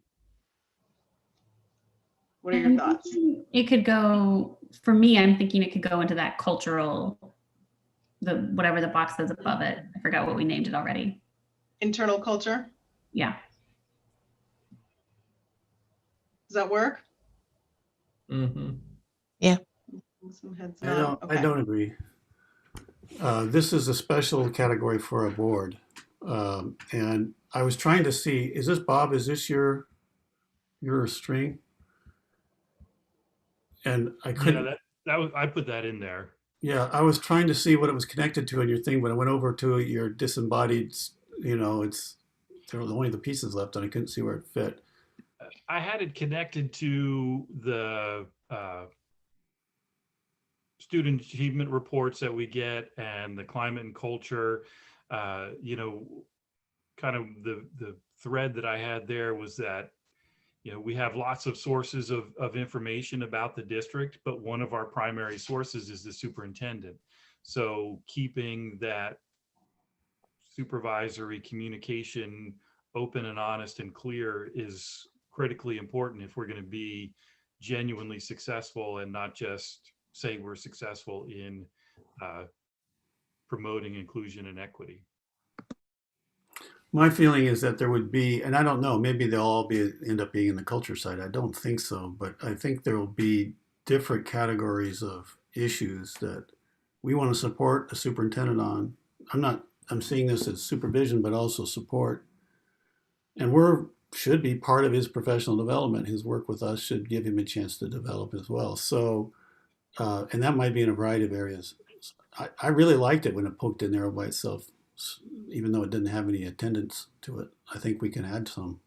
What are your
I'm
thoughts?
thinking it could go, for me, I'm thinking it could go into that cultural, whatever the box says above it. I forgot what we named it already.
Internal culture?
Yeah.
Does that work?
Mm-hmm.
Some heads
I
nod.
don't, I
Okay.
don't agree. This is a special category for a board. And I was trying to see, is this Bob, is this your string? And I
Yeah,
couldn't,
that was, I put that in there.
yeah, I was trying to see what it was connected to in your thing, but I went over to your disembodied, there were only the pieces left and I couldn't see where it fit.
I had it connected to the student achievement reports that we get and the climate and culture. Kind of the thread that I had there was that, we have lots of sources of information about the district, but one of our primary sources is the superintendent. So keeping that supervisory communication open and honest and clear is critically important if we're going to be genuinely successful and not just say we're successful in promoting inclusion and equity.
My feeling is that there would be, and I don't know, maybe they'll all end up being in the culture side. I don't think so, but I think there will be different categories of issues that we want to support a superintendent on. I'm seeing this as supervision, but also support. And should be part of his professional development. His work with us should give him a chance to develop as well. So, and that might be in a variety of areas. I really liked it when it poked in there by itself, even though it didn't have any attendance to it. I think we can add some.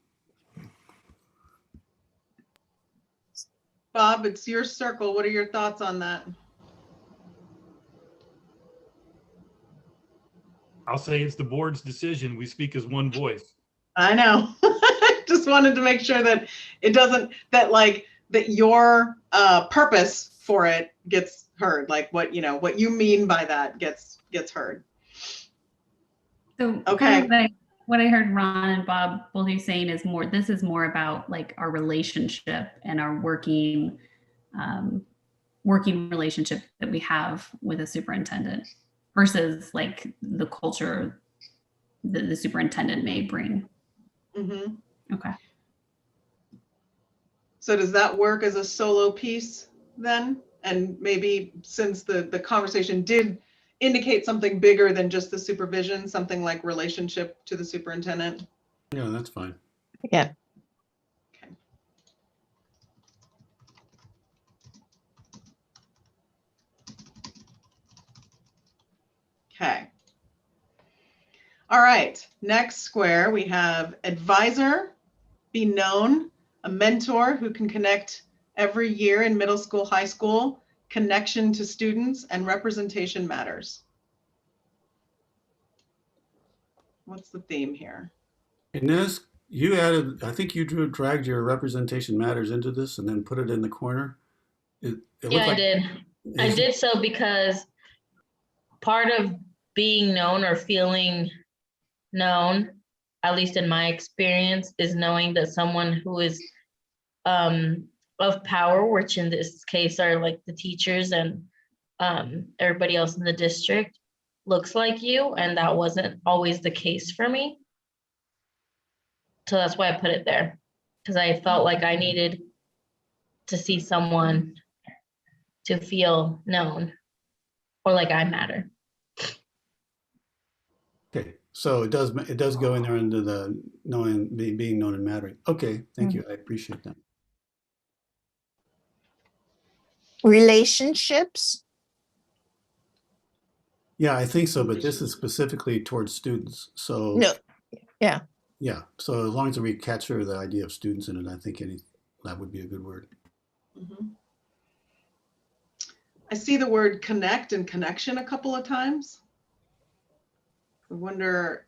Bob, it's your circle. What are your thoughts on that?
I'll say it's the board's decision. We speak as one voice.
I know. Just wanted to make sure that it doesn't, that your purpose for it gets heard. Like what you mean by that gets heard.
So
Okay.
what I heard Ron and Bob both of you saying is this is more about like our relationship and our working relationship that we have with a superintendent versus like the culture that the superintendent may bring.
Mm-hmm.
Okay.
So does that work as a solo piece then? And maybe since the conversation did indicate something bigger than just the supervision, something like relationship to the superintendent?
Yeah, that's fine.
Yeah.
Okay. Okay. All right, next square, we have advisor, be known, a mentor who can connect every year in middle school, high school, connection to students, and representation matters. What's the theme here?
Inez, you added, I think you dragged your representation matters into this and then put it in the corner. It
Yeah, I did. I did so because part of being known or feeling known, at least in my experience, is knowing that someone who is of power, which in this case are like the teachers and everybody else in the district, looks like you, and that wasn't always the case for me. So that's why I put it there, because I felt like I needed to see someone to feel known or like I matter.
Okay, so it does go in there under the being known and mattering. Okay, thank you. I appreciate that.
Relationships?
Yeah, I think so, but this is specifically towards students. So
No. Yeah.
yeah, so as long as we capture the idea of students in it, I think that would be a good word.
Mhm. I see the word connect and connection a couple of times. I wonder,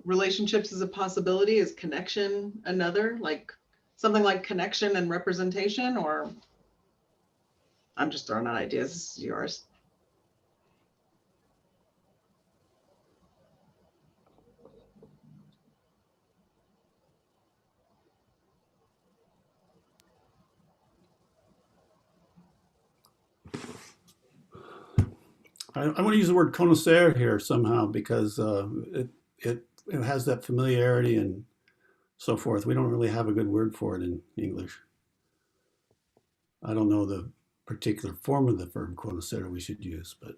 relationships is a possibility. Is connection another? Like something like connection and representation, or I'm just throwing out ideas. This is yours.
I want to use the word connoisseur here somehow because it has that familiarity and so forth. We don't really have a good word for it in English. I don't know the particular form of the verb conocere we should use, but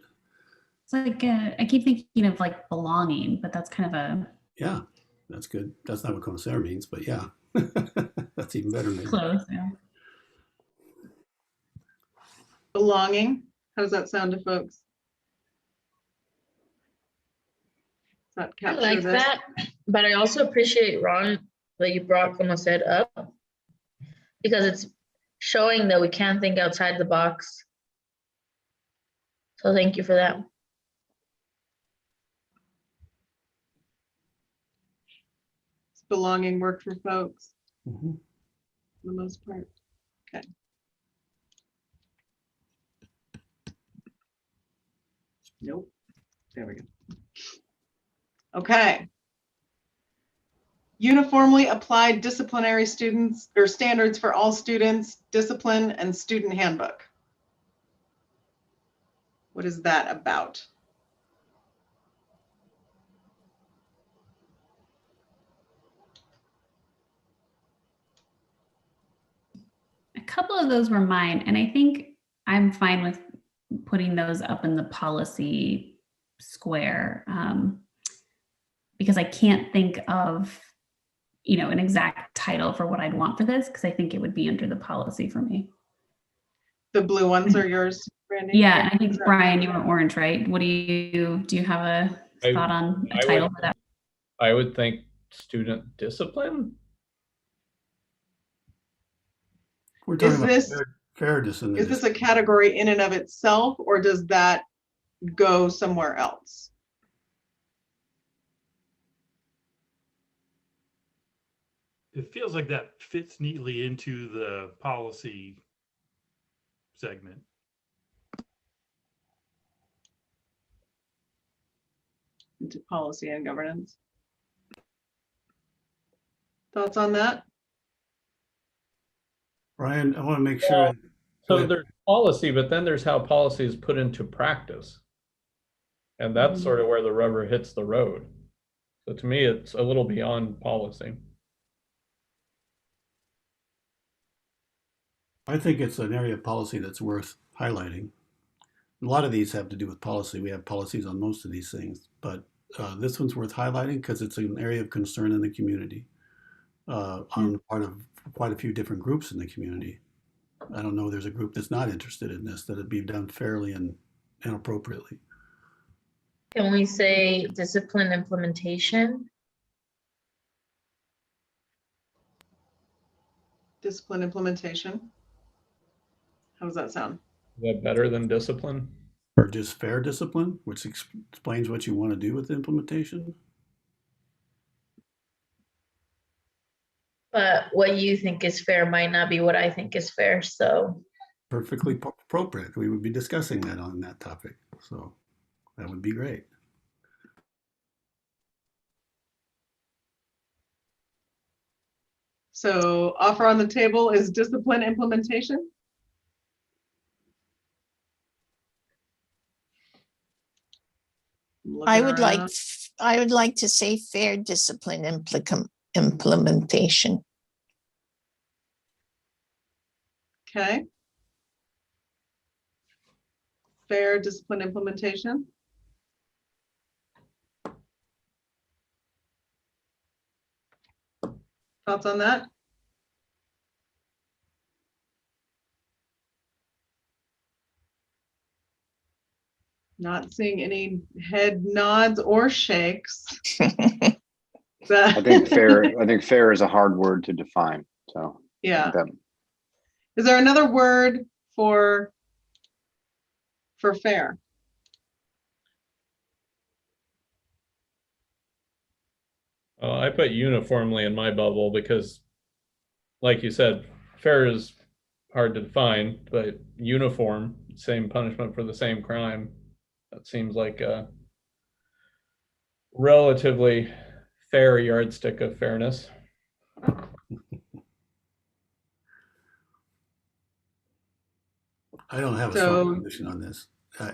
It's like I keep thinking of like belonging, but that's kind of a
yeah, that's good. That's not what conocere means, but yeah, that's even better. Maybe.
close. Yeah.
Belonging. How does that sound to folks? Does that
I
capture
like
this?
that, but I also appreciate, Ron, that you brought como said up, because it's showing that we can think outside the box. So thank you for that.
Does belonging work for folks
Mhm.
for the most part? Okay. Nope. There we go. Okay. Uniformly applied disciplinary students or standards for all students, discipline and student handbook. What is that about?
A couple of those were mine, and I think I'm fine with putting those up in the policy square, because I can't think of, an exact title for what I'd want for this, because I think it would be under the policy for me.
The blue ones are yours, Brandy?
Yeah, and I think Brian, you were orange, right? What do you have a thought on a title for that?
I would think student discipline.
We're talking
Is
about
this-
fairness in the
Is this a category in and of itself, or does that go somewhere else?
It feels like that fits neatly into the policy segment.
Into policy and governance. Thoughts on that?
Brian, I want to make sure.
So there's policy, but then there's how policy is put into practice. And that's sort of where the rubber hits the road. So to me, it's a little beyond policy.
I think it's an area of policy that's worth highlighting. A lot of these have to do with policy. We have policies on most of these things, but this one's worth highlighting because it's an area of concern in the community, on the part of quite a few different groups in the community. I don't know there's a group that's not interested in this, that it'd be done fairly and appropriately.
Can we say discipline implementation?
Discipline implementation. How does that sound?
Is that better than discipline?
Or just fair discipline, which explains what you want to do with the implementation.
But what you think is fair might not be what I think is fair, so.
Perfectly appropriate. We would be discussing that on that topic. So that would be great.
So offer on the table is discipline implementation.
I would like to say fair discipline implementation.
Okay. Fair discipline implementation. Thoughts on that? Not seeing any head nods or shakes.
I think fair is a hard word to define. So
yeah. Is there another word for fair?
I put uniformly in my bubble because, like you said, fair is hard to define, but uniform, same punishment for the same crime. That seems like a relatively fair yardstick of fairness.
I don't have a strong position on this.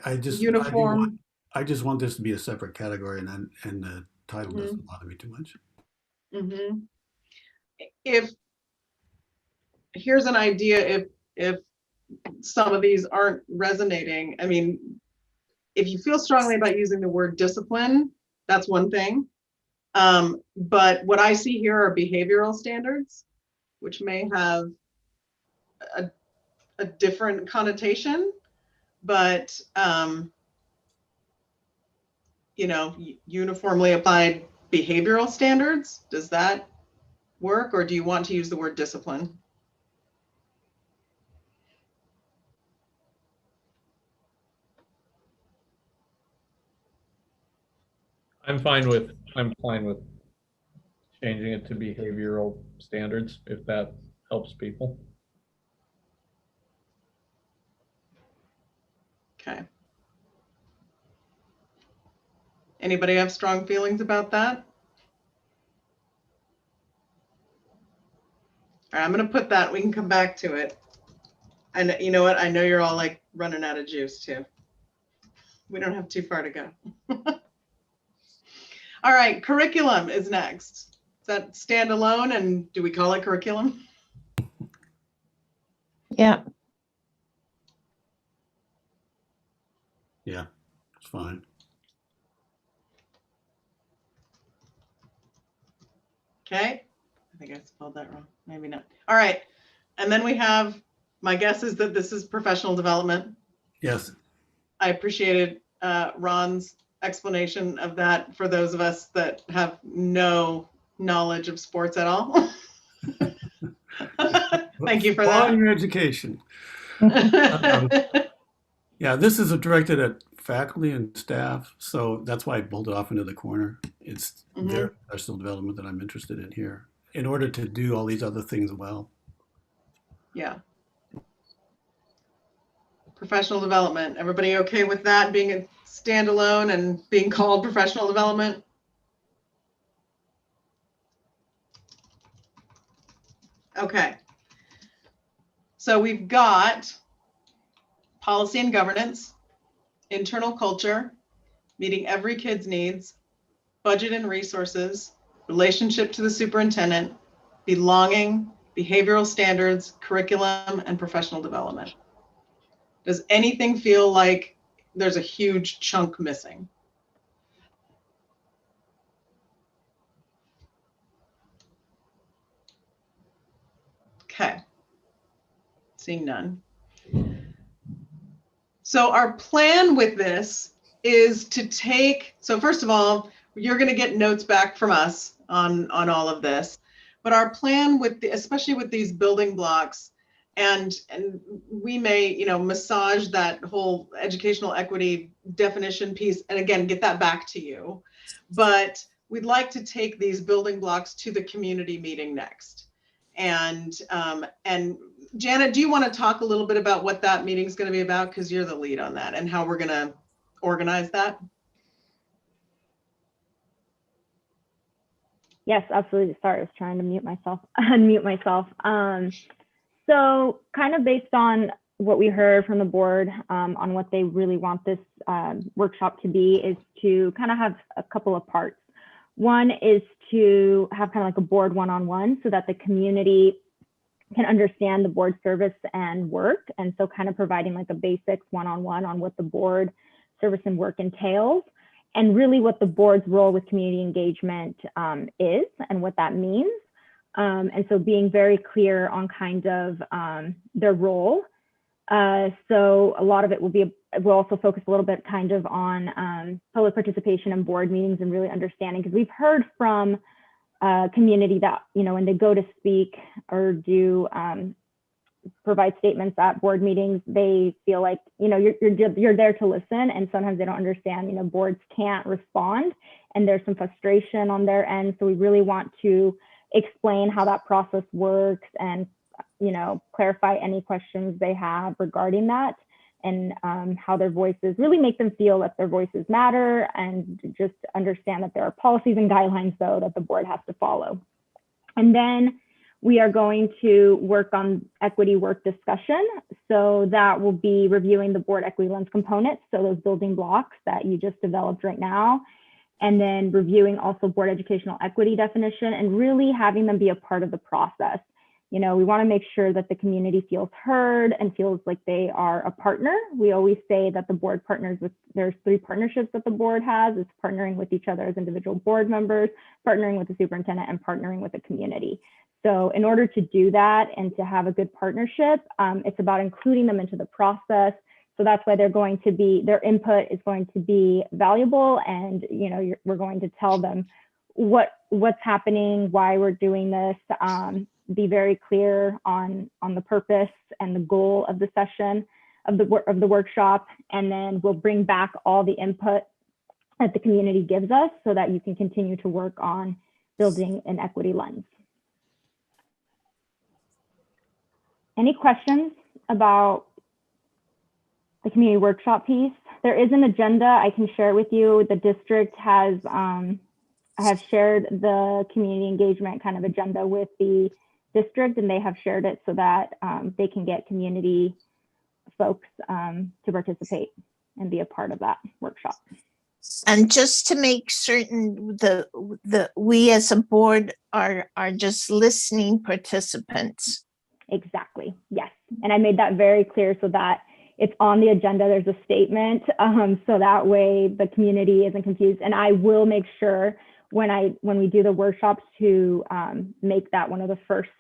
I just
uniform.
I just want this to be a separate category, and the title doesn't bother me too much.
If here's an idea, if some of these aren't resonating. I mean, if you feel strongly about using the word discipline, that's one thing. But what I see here are behavioral standards, which may have a different connotation, but you know, uniformly applied behavioral standards, does that work, or do you want to use the word discipline?
I'm fine with changing it to behavioral standards if that helps people.
Okay. Anybody have strong feelings about that? All right, I'm going to put that. We can come back to it. And you know what? I know you're all like running out of juice too. We don't have too far to go. All right, curriculum is next. Is that standalone, and do we call it curriculum?
Yeah.
Yeah, it's fine.
Okay. I think I spelled that wrong. Maybe not. All right. And then we have, my guess is that this is professional development.
Yes.
I appreciated Ron's explanation of that for those of us that have no knowledge of sports at all. Thank you for
All
that.
your education. Yeah, this is directed at faculty and staff, so that's why I pulled it off into the corner. It's their professional development that I'm interested in here, in order to do all these other things well.
Yeah. Professional development. Everybody okay with that being a standalone and being called professional development? Okay. So we've got policy and governance, internal culture, meeting every kid's needs, budget and resources, relationship to the superintendent, belonging, behavioral standards, curriculum, and professional development. Does anything feel like there's a huge chunk missing? Okay. Seeing none. So our plan with this is to take, so first of all, you're going to get notes back from us on all of this, but our plan with the, especially with these building blocks, and we may, you know, massage that whole educational equity definition piece, and again, get that back to you. But we'd like to take these building blocks to the community meeting next. And Janet, do you want to talk a little bit about what that meeting is going to be about? Because you're the lead on that, and how we're going to organize that.
Yes, absolutely. Sorry, I was trying to unmute myself. So kind of based on what we heard from the board on what they really want this workshop to be, is to kind of have a couple of parts. One is to have kind of like a board one-on-one so that the community can understand the board service and work. And so kind of providing like a basics one-on-one on what the board service and work entails, and really what the board's role with community engagement is and what that means. And so being very clear on kind of their role. So a lot of it will be, we'll also focus a little bit kind of on public participation in board meetings and really understanding, because we've heard from community that, you know, when they go to speak or do provide statements at board meetings, they feel like, you know, you're there to listen, and sometimes they don't understand, you know, boards can't respond, and there's some frustration on their end. So we really want to explain how that process works and, you know, clarify any questions they have regarding that, and how their voices, really make them feel that their voices matter, and just understand that there are policies and guidelines though that the board has to follow. And then we are going to work on equity work discussion. So that will be reviewing the board equity lens components, so those building blocks that you just developed right now, and then reviewing also board educational equity definition, and really having them be a part of the process. you know, we want to make sure that the community feels heard and feels like they are a partner. We always say that the board partners with, there's 3 partnerships that the board has. It's partnering with each other as individual board members, partnering with the superintendent, and partnering with the community. So in order to do that and to have a good partnership, it's about including them into the process. So that's why they're going to be, their input is going to be valuable, and you know, we're going to tell them what's happening, why we're doing this, be very clear on the purpose and the goal of the session, of the workshop, and then we'll bring back all the input that the community gives us so that you can continue to work on building an equity lens. Any questions about the community workshop piece? There is an agenda. I can share it with you. The district has, I have shared the community engagement kind of agenda with the district, and they have shared it so that they can get community folks to participate and be a part of that workshop.
And just to make certain we as a board are just listening participants.
Exactly, yes. And I made that very clear so that it's on the agenda, there's a statement, so that way the community isn't confused. And I will make sure when we do the workshops to make that one of the first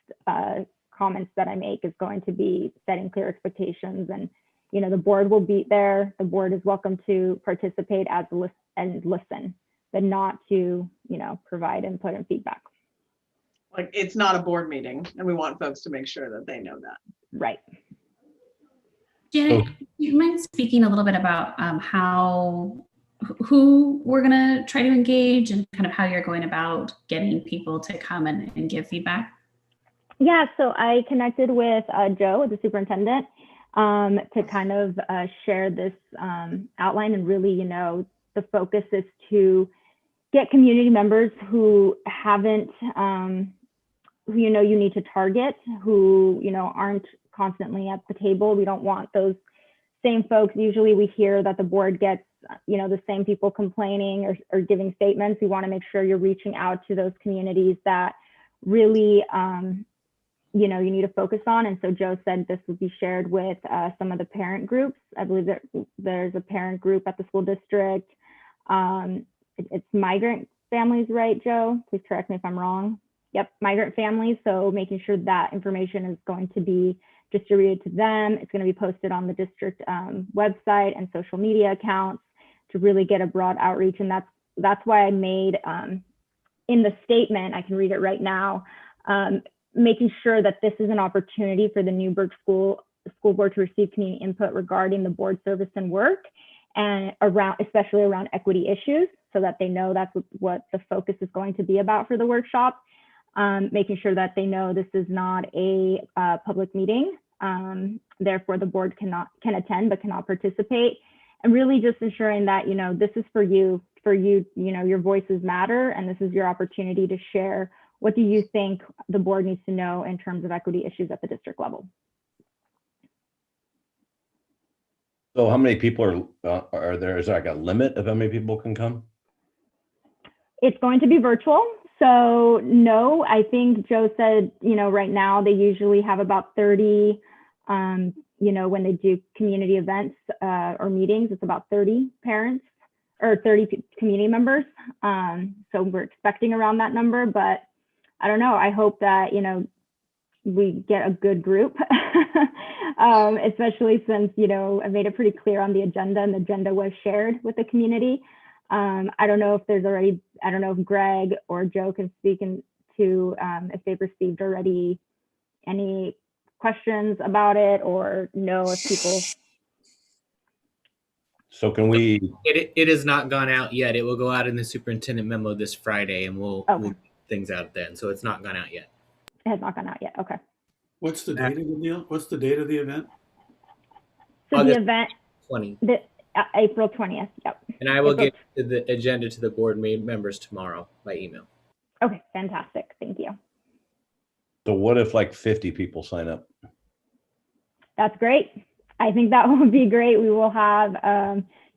comments that I make is going to be setting clear expectations. And you know, the board will be there. The board is welcome to participate and listen, but not to, you know, provide input and feedback.
Like, it's not a board meeting, and we want folks to make sure that they know that.
Right.
Janet,
Okay.
you mind speaking a little bit about who we're going to try to engage and kind of how you're going about getting people to come and give feedback?
Yeah, so I connected with Joe, the superintendent, to kind of share this outline, and really, you know, the focus is to get community members who haven't, who, you know, you need to target, who, you know, aren't constantly at the table. We don't want those same folks. Usually we hear that the board gets, you know, the same people complaining or giving statements. We want to make sure you're reaching out to those communities that really, you know, you need to focus on. And so Joe said this would be shared with some of the parent groups. I believe that there's a parent group at the school district. It's migrant families, right, Joe? Please correct me if I'm wrong. Yep, migrant families. So making sure that information is going to be distributed to them. It's going to be posted on the district website and social media accounts to really get a broad outreach. And that's why I made in the statement, I can read it right now, making sure that this is an opportunity for the Newburgh School Board to receive community input regarding the board service and work, and especially around equity issues, so that they know that's what the focus is going to be about for the workshop. Making sure that they know this is not a public meeting, therefore the board can attend but cannot participate, and really just ensuring that, you know, this is for you, you know, your voices matter, and this is your opportunity to share what do you think the board needs to know in terms of equity issues at the district level.
So how many people are there? Is there like a limit of how many people can come?
It's going to be virtual. So no, I think Joe said, you know, right now they usually have about 30, you know, when they do community events or meetings, it's about 30 parents or 30 community members. So we're expecting around that number, but I don't know. I hope that, you know, we get a good group, especially since, you know, I made it pretty clear on the agenda, and the agenda was shared with the community. I don't know if there's already, I don't know if Greg or Joe can speak into if they've received already any questions about it, or know if people.
So can we?
It has not gone out yet. It will go out in the superintendent memo this Friday, and we'll get things out then. So it's not gone out yet.
It has not gone out yet. Okay.
What's the date of the deal? What's the date of the event?
So
August
the event,
20.
April 20th. Yep.
And I will get the agenda to the board members tomorrow by email.
Okay, fantastic. Thank you.
So what if like 50 people sign up?
That's great. I think that would be great. We will have,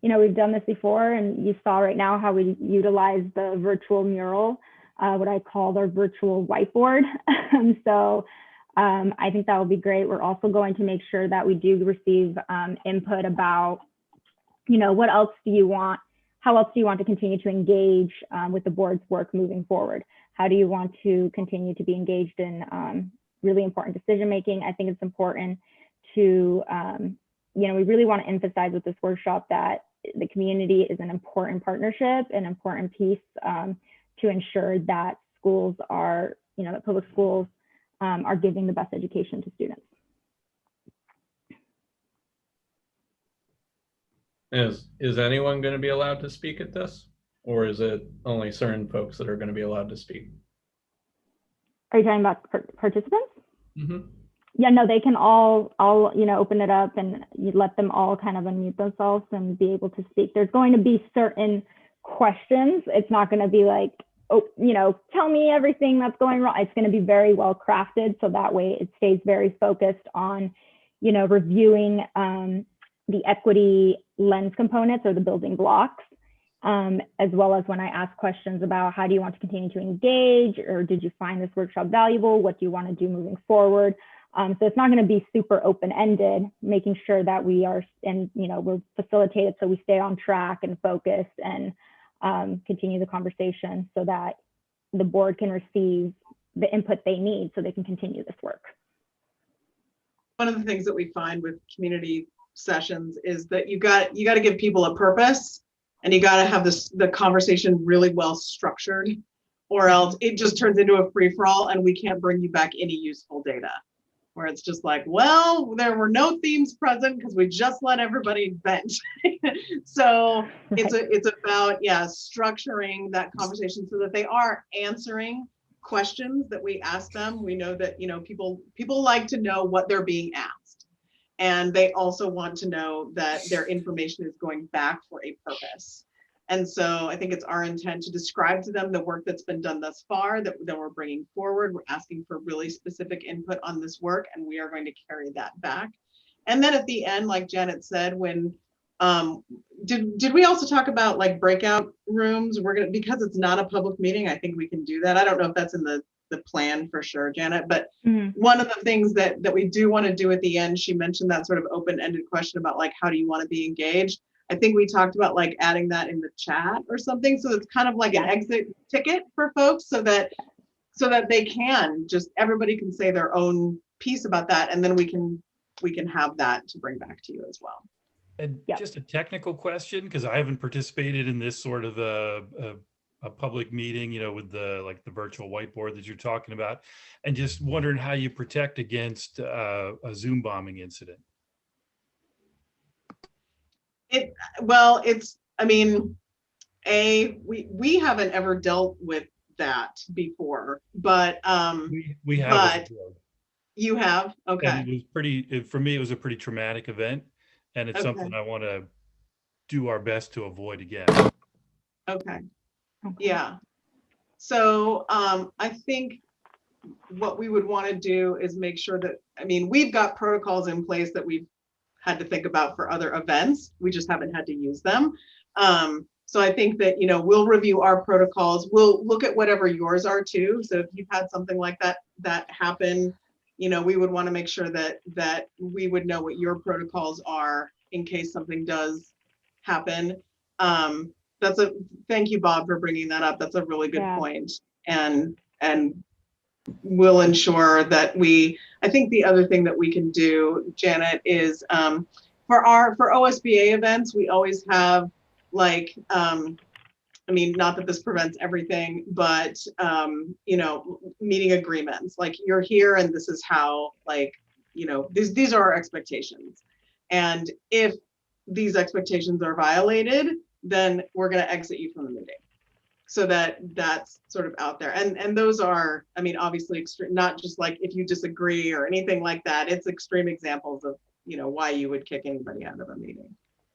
you know, we've done this before, and you saw right now how we utilize the virtual mural, what I call our virtual whiteboard. So I think that will be great. We're also going to make sure that we do receive input about, what else do you want? How else do you want to continue to engage with the board's work moving forward? How do you want to continue to be engaged in really important decision making? I think it's important to, we really want to emphasize with this workshop that the community is an important partnership, an important piece to ensure that schools are, that public schools are giving the best education to students.
Is anyone going to be allowed to speak at this, or is it only certain folks that are going to be allowed to speak?
Are you talking about participants?
Mm-hmm.
Yeah, no, they can all open it up and you let them all kind of unmute themselves and be able to speak. There's going to be certain questions. It's not going to be like, oh, tell me everything that's going wrong. It's going to be very well crafted, so that way it stays very focused on, reviewing the equity lens components or the building blocks, as well as when I ask questions about how do you want to continue to engage, or did you find this workshop valuable? What do you want to do moving forward? So it's not going to be super open-ended, making sure that we are, and we're facilitated so we stay on track and focused and continue the conversation so that the board can receive the input they need so they can continue this work.
One of the things that we find with community sessions is that you got to give people a purpose, and you got to have the conversation really well structured, or else it just turns into a free-for-all and we can't bring you back any useful data, where it's just like, well, there were no themes present because we just let everybody vent. So it's about structuring that conversation so that they are answering questions that we ask them. We know that people like to know what they're being asked, and they also want to know that their information is going back for a purpose. And so I think it's our intent to describe to them the work that's been done thus far, that we're bringing forward. We're asking for really specific input on this work, and we are going to carry that back. And then at the end, like Janet said, when did we also talk about like breakout rooms? We're gonna, because it's not a public meeting, I think we can do that. I don't know if that's in the plan for sure, Janet, but one of the things that we do want to do at the end, she mentioned that sort of open-ended question about like, how do you want to be engaged? I think we talked about like adding that in the chat or something. So it's kind of like an exit ticket for folks so that they can just, everybody can say their own piece about that. And then we can have that to bring back to you as well.
And just a technical question, because I haven't participated in this sort of a public meeting, with the virtual whiteboard that you're talking about, and just wondering how you protect against a Zoom bombing incident.
We haven't ever dealt with that before, but
we have.
You have? Okay.
And it was pretty, for me, it was a pretty traumatic event, and it's something I want to do our best to avoid again.
Okay. Yeah. So I think what we would want to do is make sure that, we've got protocols in place that we've had to think about for other events. We just haven't had to use them. So I think that, we'll review our protocols. We'll look at whatever yours are too. So if you've had something like that happen, we would want to make sure that we would know what your protocols are in case something does happen. Thank you, Bob, for bringing that up. That's a really good point. And we'll ensure that I think the other thing that we can do, Janet, is for OSBA events, we always have like, not that this prevents everything, but, meeting agreements, like you're here and this is how, these are our expectations. And if these expectations are violated, then we're going to exit you from the meeting. So that's sort of out there. And those are, obviously extreme, not just like if you disagree or anything like that. It's extreme examples of, why you would kick anybody out of a meeting.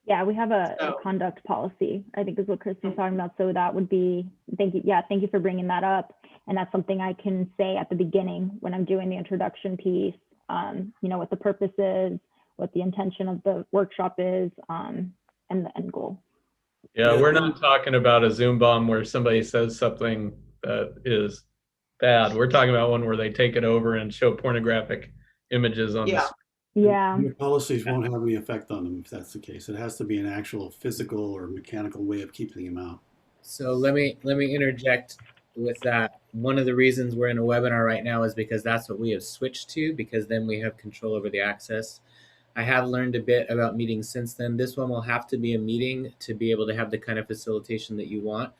Yeah, we have a conduct policy, I think is what Kristen's talking about. So that would be, thank you for bringing that up. And that's something I can say at the beginning when I'm doing the introduction piece, what the purpose is, what the intention of the workshop is, and the end goal.
Yeah, we're not talking about a Zoom bomb where somebody says something that is bad. We're talking about one where they take it over and show pornographic images on the
Yeah.
screen.
Yeah.
Your policies won't have any effect on them if that's the case. It has to be an actual physical or mechanical way of keeping them out.
So let me interject with that. One of the reasons we're in a webinar right now is because that's what we have switched to, because then we have control over the access. I have learned a bit about meetings since then. This one will have to be a meeting to be able to have the kind of facilitation that you want.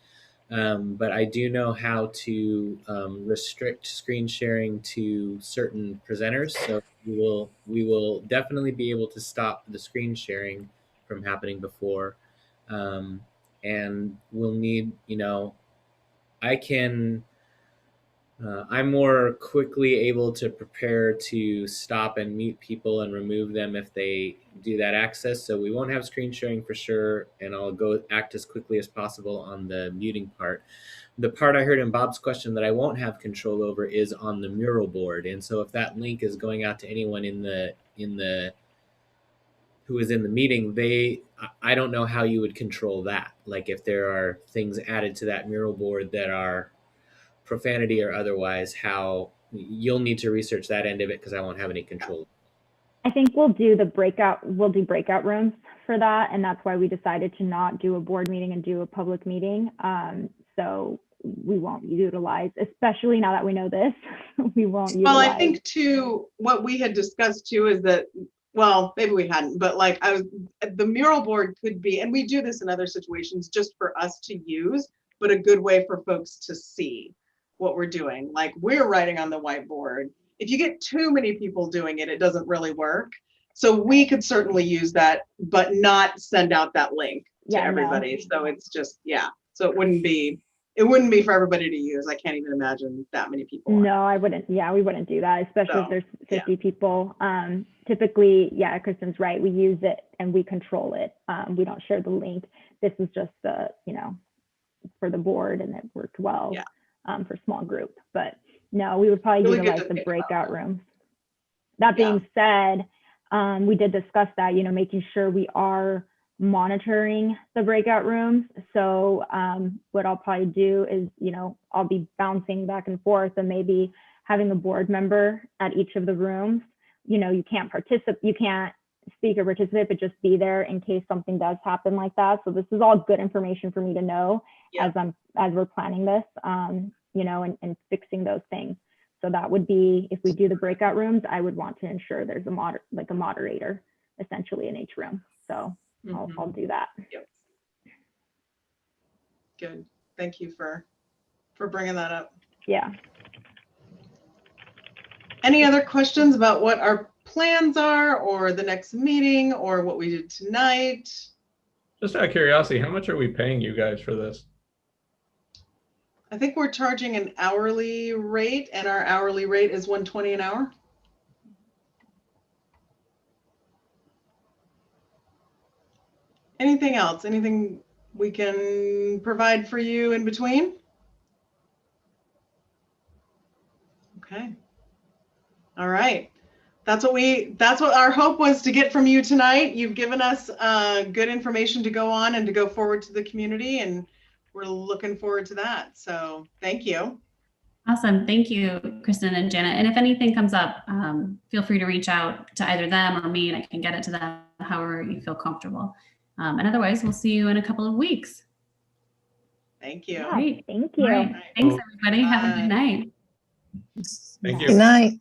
But I do know how to restrict screen sharing to certain presenters. So we will definitely be able to stop the screen sharing from happening before. And we'll need, I'm more quickly able to prepare to stop and mute people and remove them if they do that access. So we won't have screen sharing for sure, and I'll go act as quickly as possible on the muting part. The part I heard in Bob's question that I won't have control over is on the mural board. And so if that link is going out to anyone who is in the meeting, I don't know how you would control that. Like if there are things added to that mural board that are profanity or otherwise, how you'll need to research that end of it because I won't have any control.
I think we'll do breakout rooms for that. And that's why we decided to not do a board meeting and do a public meeting. So we won't utilize, especially now that we know this, we won't utilize.
Well, I think too, what we had discussed too is that, well, maybe we hadn't, but like the mural board could be, and we do this in other situations just for us to use, but a good way for folks to see what we're doing. Like we're writing on the whiteboard. If you get too many people doing it, it doesn't really work. So we could certainly use that, but not send out that link to everybody. No. So it's just, so it wouldn't be for everybody to use. I can't even imagine that many people.
No, I wouldn't. Yeah, we wouldn't do that, especially if there's 50 people. Typically, Kristen's right. We use it and we control it. We don't share the link. This is just for the board, and it worked well for small group. But no, we would probably really utilize the breakout rooms. That being said, we did discuss that, making sure we are monitoring the breakout rooms. So what I'll probably do is, I'll be bouncing back and forth and maybe having a board member at each of the rooms. You can't participate, you can't speak or participate, but just be there in case something does happen like that. So this is all good information for me to know as we're planning this, and fixing those things. So that would be, if we do the breakout rooms, I would want to ensure there's a moderator essentially in each room. So I'll do that.
Yep. Good. Thank you for bringing that up.
Yeah.
Any other questions about what our plans are, or the next meeting, or what we did tonight?
Just out of curiosity, how much are we paying you guys for this?
I think we're charging an hourly rate, and our hourly rate is $120 an hour. Anything else? Anything we can provide for you in between? Okay. All right. That's what our hope was to get from you tonight. You've given us good information to go on and to go forward to the community, and we're looking forward to that. So thank you.
Awesome. Thank you, Kristen and Janet. And if anything comes up, feel free to reach out to either them or me, and I can get it to them however you feel comfortable. And otherwise, we'll see you in a couple of weeks.
Thank you.
Yeah,
Great.
thank you.
All right. Thanks, everybody. Have a good night.
Thank you.
Good night.